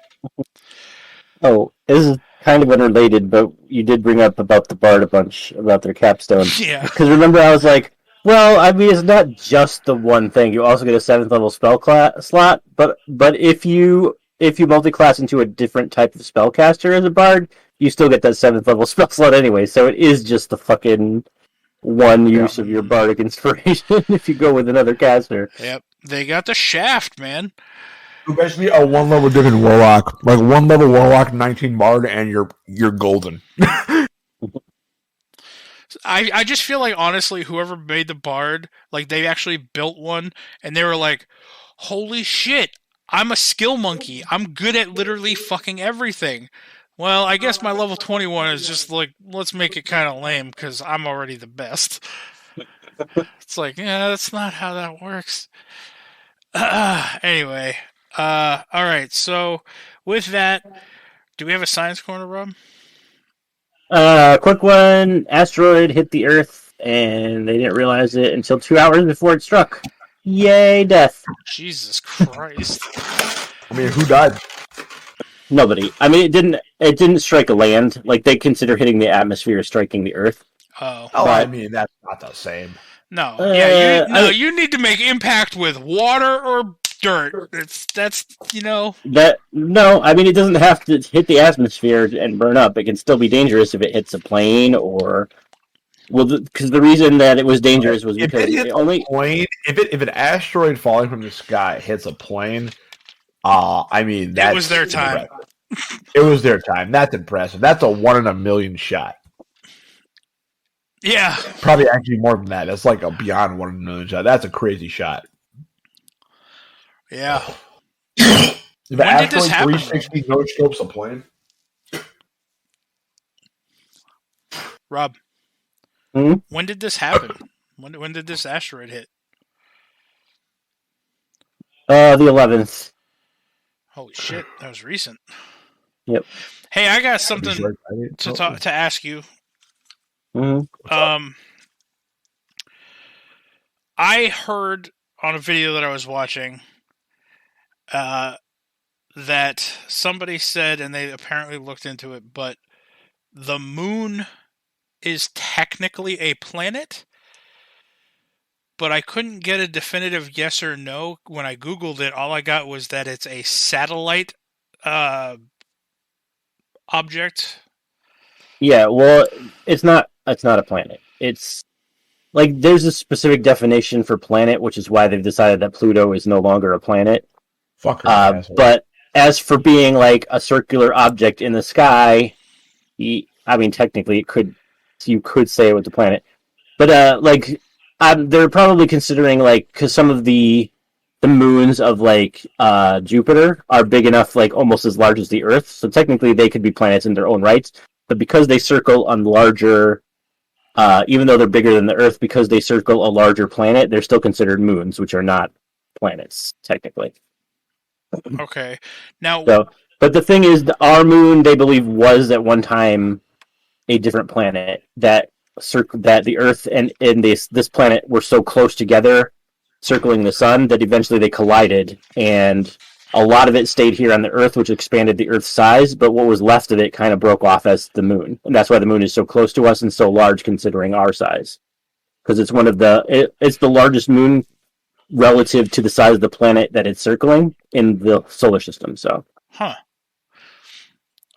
Oh, this is kind of unrelated, but you did bring up about the Bard a bunch about their capstone. Yeah. Because remember, I was like, well, I mean, it's not just the one thing. You also get a 7th level spell slot, but if you multi-class into a different type of spellcaster as a Bard, you still get that 7th level spell slot anyway. So it is just the fucking one use of your bardic inspiration if you go with another caster. Yep, they got the shaft, man. You basically a 1-level different warlock, like 1-level warlock, 19 bard, and you're golden. I just feel like honestly, whoever made the bard, like they actually built one, and they were like, "Holy shit, I'm a skill monkey. I'm good at literally fucking everything." Well, I guess my level 21 is just like, let's make it kind of lame because I'm already the best. It's like, yeah, that's not how that works. Anyway, all right. So with that, do we have a science corner, Rob? Quick one. Asteroid hit the Earth, and they didn't realize it until 2 hours before it struck. Yay, death. Jesus Christ. I mean, who died? Nobody. I mean, it didn't strike a land. Like, they consider hitting the atmosphere striking the Earth. Oh, I mean, that's not the same. No. You need to make impact with water or dirt. That's No, I mean, it doesn't have to hit the atmosphere and burn up. It can still be dangerous if it hits a plane or... Well, because the reason that it was dangerous was because if an asteroid falling from the sky hits a plane... I mean, it was their time. It was their time. That's impressive. That's a 1 in a million shot. Yeah. Probably actually more than that. That's like a beyond 1 in a million shot. That's a crazy shot. Yeah. If when did this happen? 360 no scopes a plane. Rob. When did this happen? When did this asteroid hit? The 11th. Holy shit, that was recent. Yep. Hey, I got something to ask you. Mm-hmm. I heard on a video that I was watching that somebody said, and they apparently looked into it, but the moon is technically a planet, but I couldn't get a definitive yes or no. When I Googled it, all I got was that it's a satellite object. Yeah, well, it's not a planet. It's like there's a specific definition for planet, which is why they've decided that Pluto is no longer a planet. But as for being like a circular object in the sky, I mean, technically, you could say it was a planet. But they're probably considering because some of the moons of Jupiter are big enough, almost as large as the Earth. So technically, they could be planets in their own rights. But because they circle on larger, even though they're bigger than the Earth, because they circle a larger planet, they're still considered moons, which are not planets technically. Okay. Now, but the thing is, our moon, they believe, was at one time a different planet that the Earth and this planet were so close together, circling the sun, that eventually they collided, and a lot of it stayed here on the Earth, which expanded the Earth's size, but what was left of it kind of broke off as the moon, and that's why the moon is so close to us and so large considering our size, because it's it's the largest moon relative to the size of the planet that it's circling in the solar system. So, all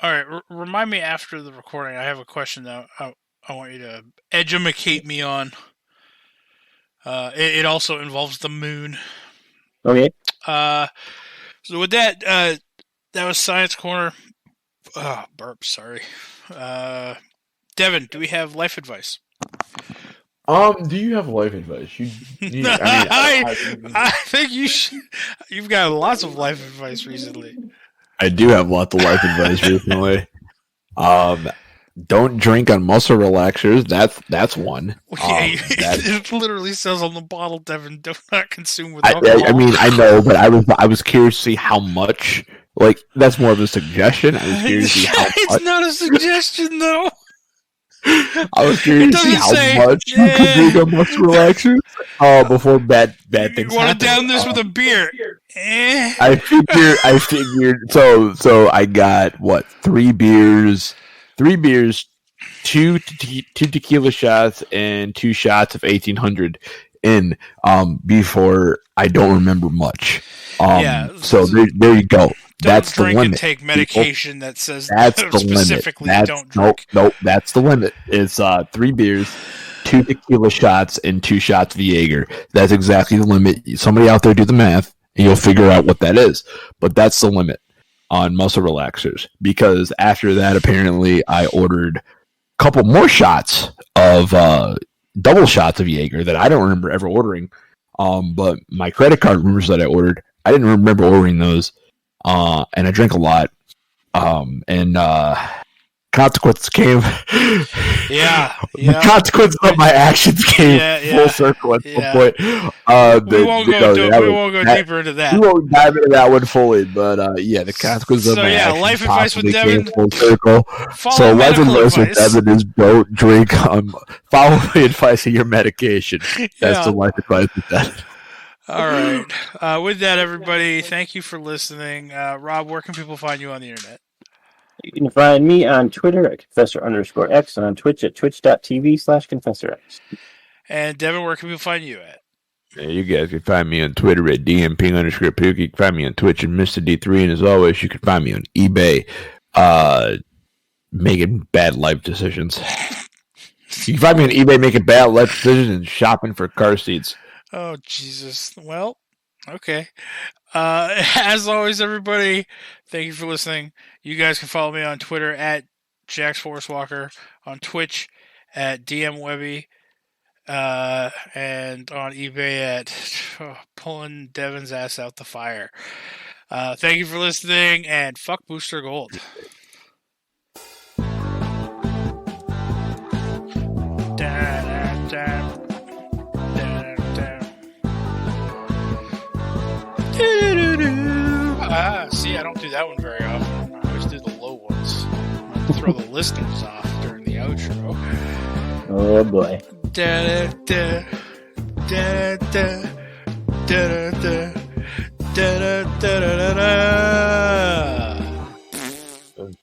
right. Remind me after the recording. I have a question that I want you to educate me on. It also involves the moon. Okay. So with that, that was Science Corner. Burp. Sorry. Devin, do we have life advice? Do you have life advice? I think you should. You've got lots of life advice recently. I do have lots of life advice recently. Don't drink on muscle relaxers. That's one. It literally says on the bottle, Devin, do not consume with alcohol. I mean, I know, but I was curious to see how much. That's more of a suggestion. I was curious to see how much. It's not a suggestion, though. I was curious to see how much you could drink on muscle relaxers before bad things happen. You want to down this with a beer? I figured. So I got 3 beers, 2 tequila shots, and 2 shots of 1800 in before I don't remember much. So there you go. That's the limit. Don't drink and take medication people. That says that's the specifically limit. Don't drink. Nope, that's the limit. It's 3 beers, 2 tequila shots, and 2 shots of Jaeger. That's exactly the limit. Somebody out there do the math, and you'll figure out what that is. But that's the limit on muscle relaxers. Because after that, apparently, I ordered a couple more shots of double shots of Jaeger that I don't remember ever ordering. But my credit card remembers that I ordered. I didn't remember ordering those. And I drank a lot. And consequences came. The consequences of my actions came full circle at some point. We won't go deeper into that. We won't dive into that one fully, but the consequences of my actions life advice with Devin. Full circle. So life advice with Devin is don't drink. Follow the advice of your medication. That's the life advice with Devin. All right. With that, everybody, thank you for listening. Rob, where can people find you on the internet? You can find me on Twitter at Confessor_X and on Twitch at twitch.tv/ConfessorX. And Devin, where can people find you at? Yeah, you guys can find me on Twitter at DMP_Puke. You can find me on Twitch at Mr. D3. And as always, you can find me on eBay making bad life decisions. You can find me on eBay making bad life decisions and shopping for car seats. Oh, Jesus. Well, okay. As always, everybody, thank you for listening. You guys can follow me on Twitter at JaxForceWalker, on Twitch at DMWebby, and on eBay at pulling Devin's ass out the fire. Thank you for listening, and fuck Booster Gold. See, I don't do that one very often. I always do the low one. to throw the listeners off during the outro. Oh boy. Da da da da da da da da da da da da.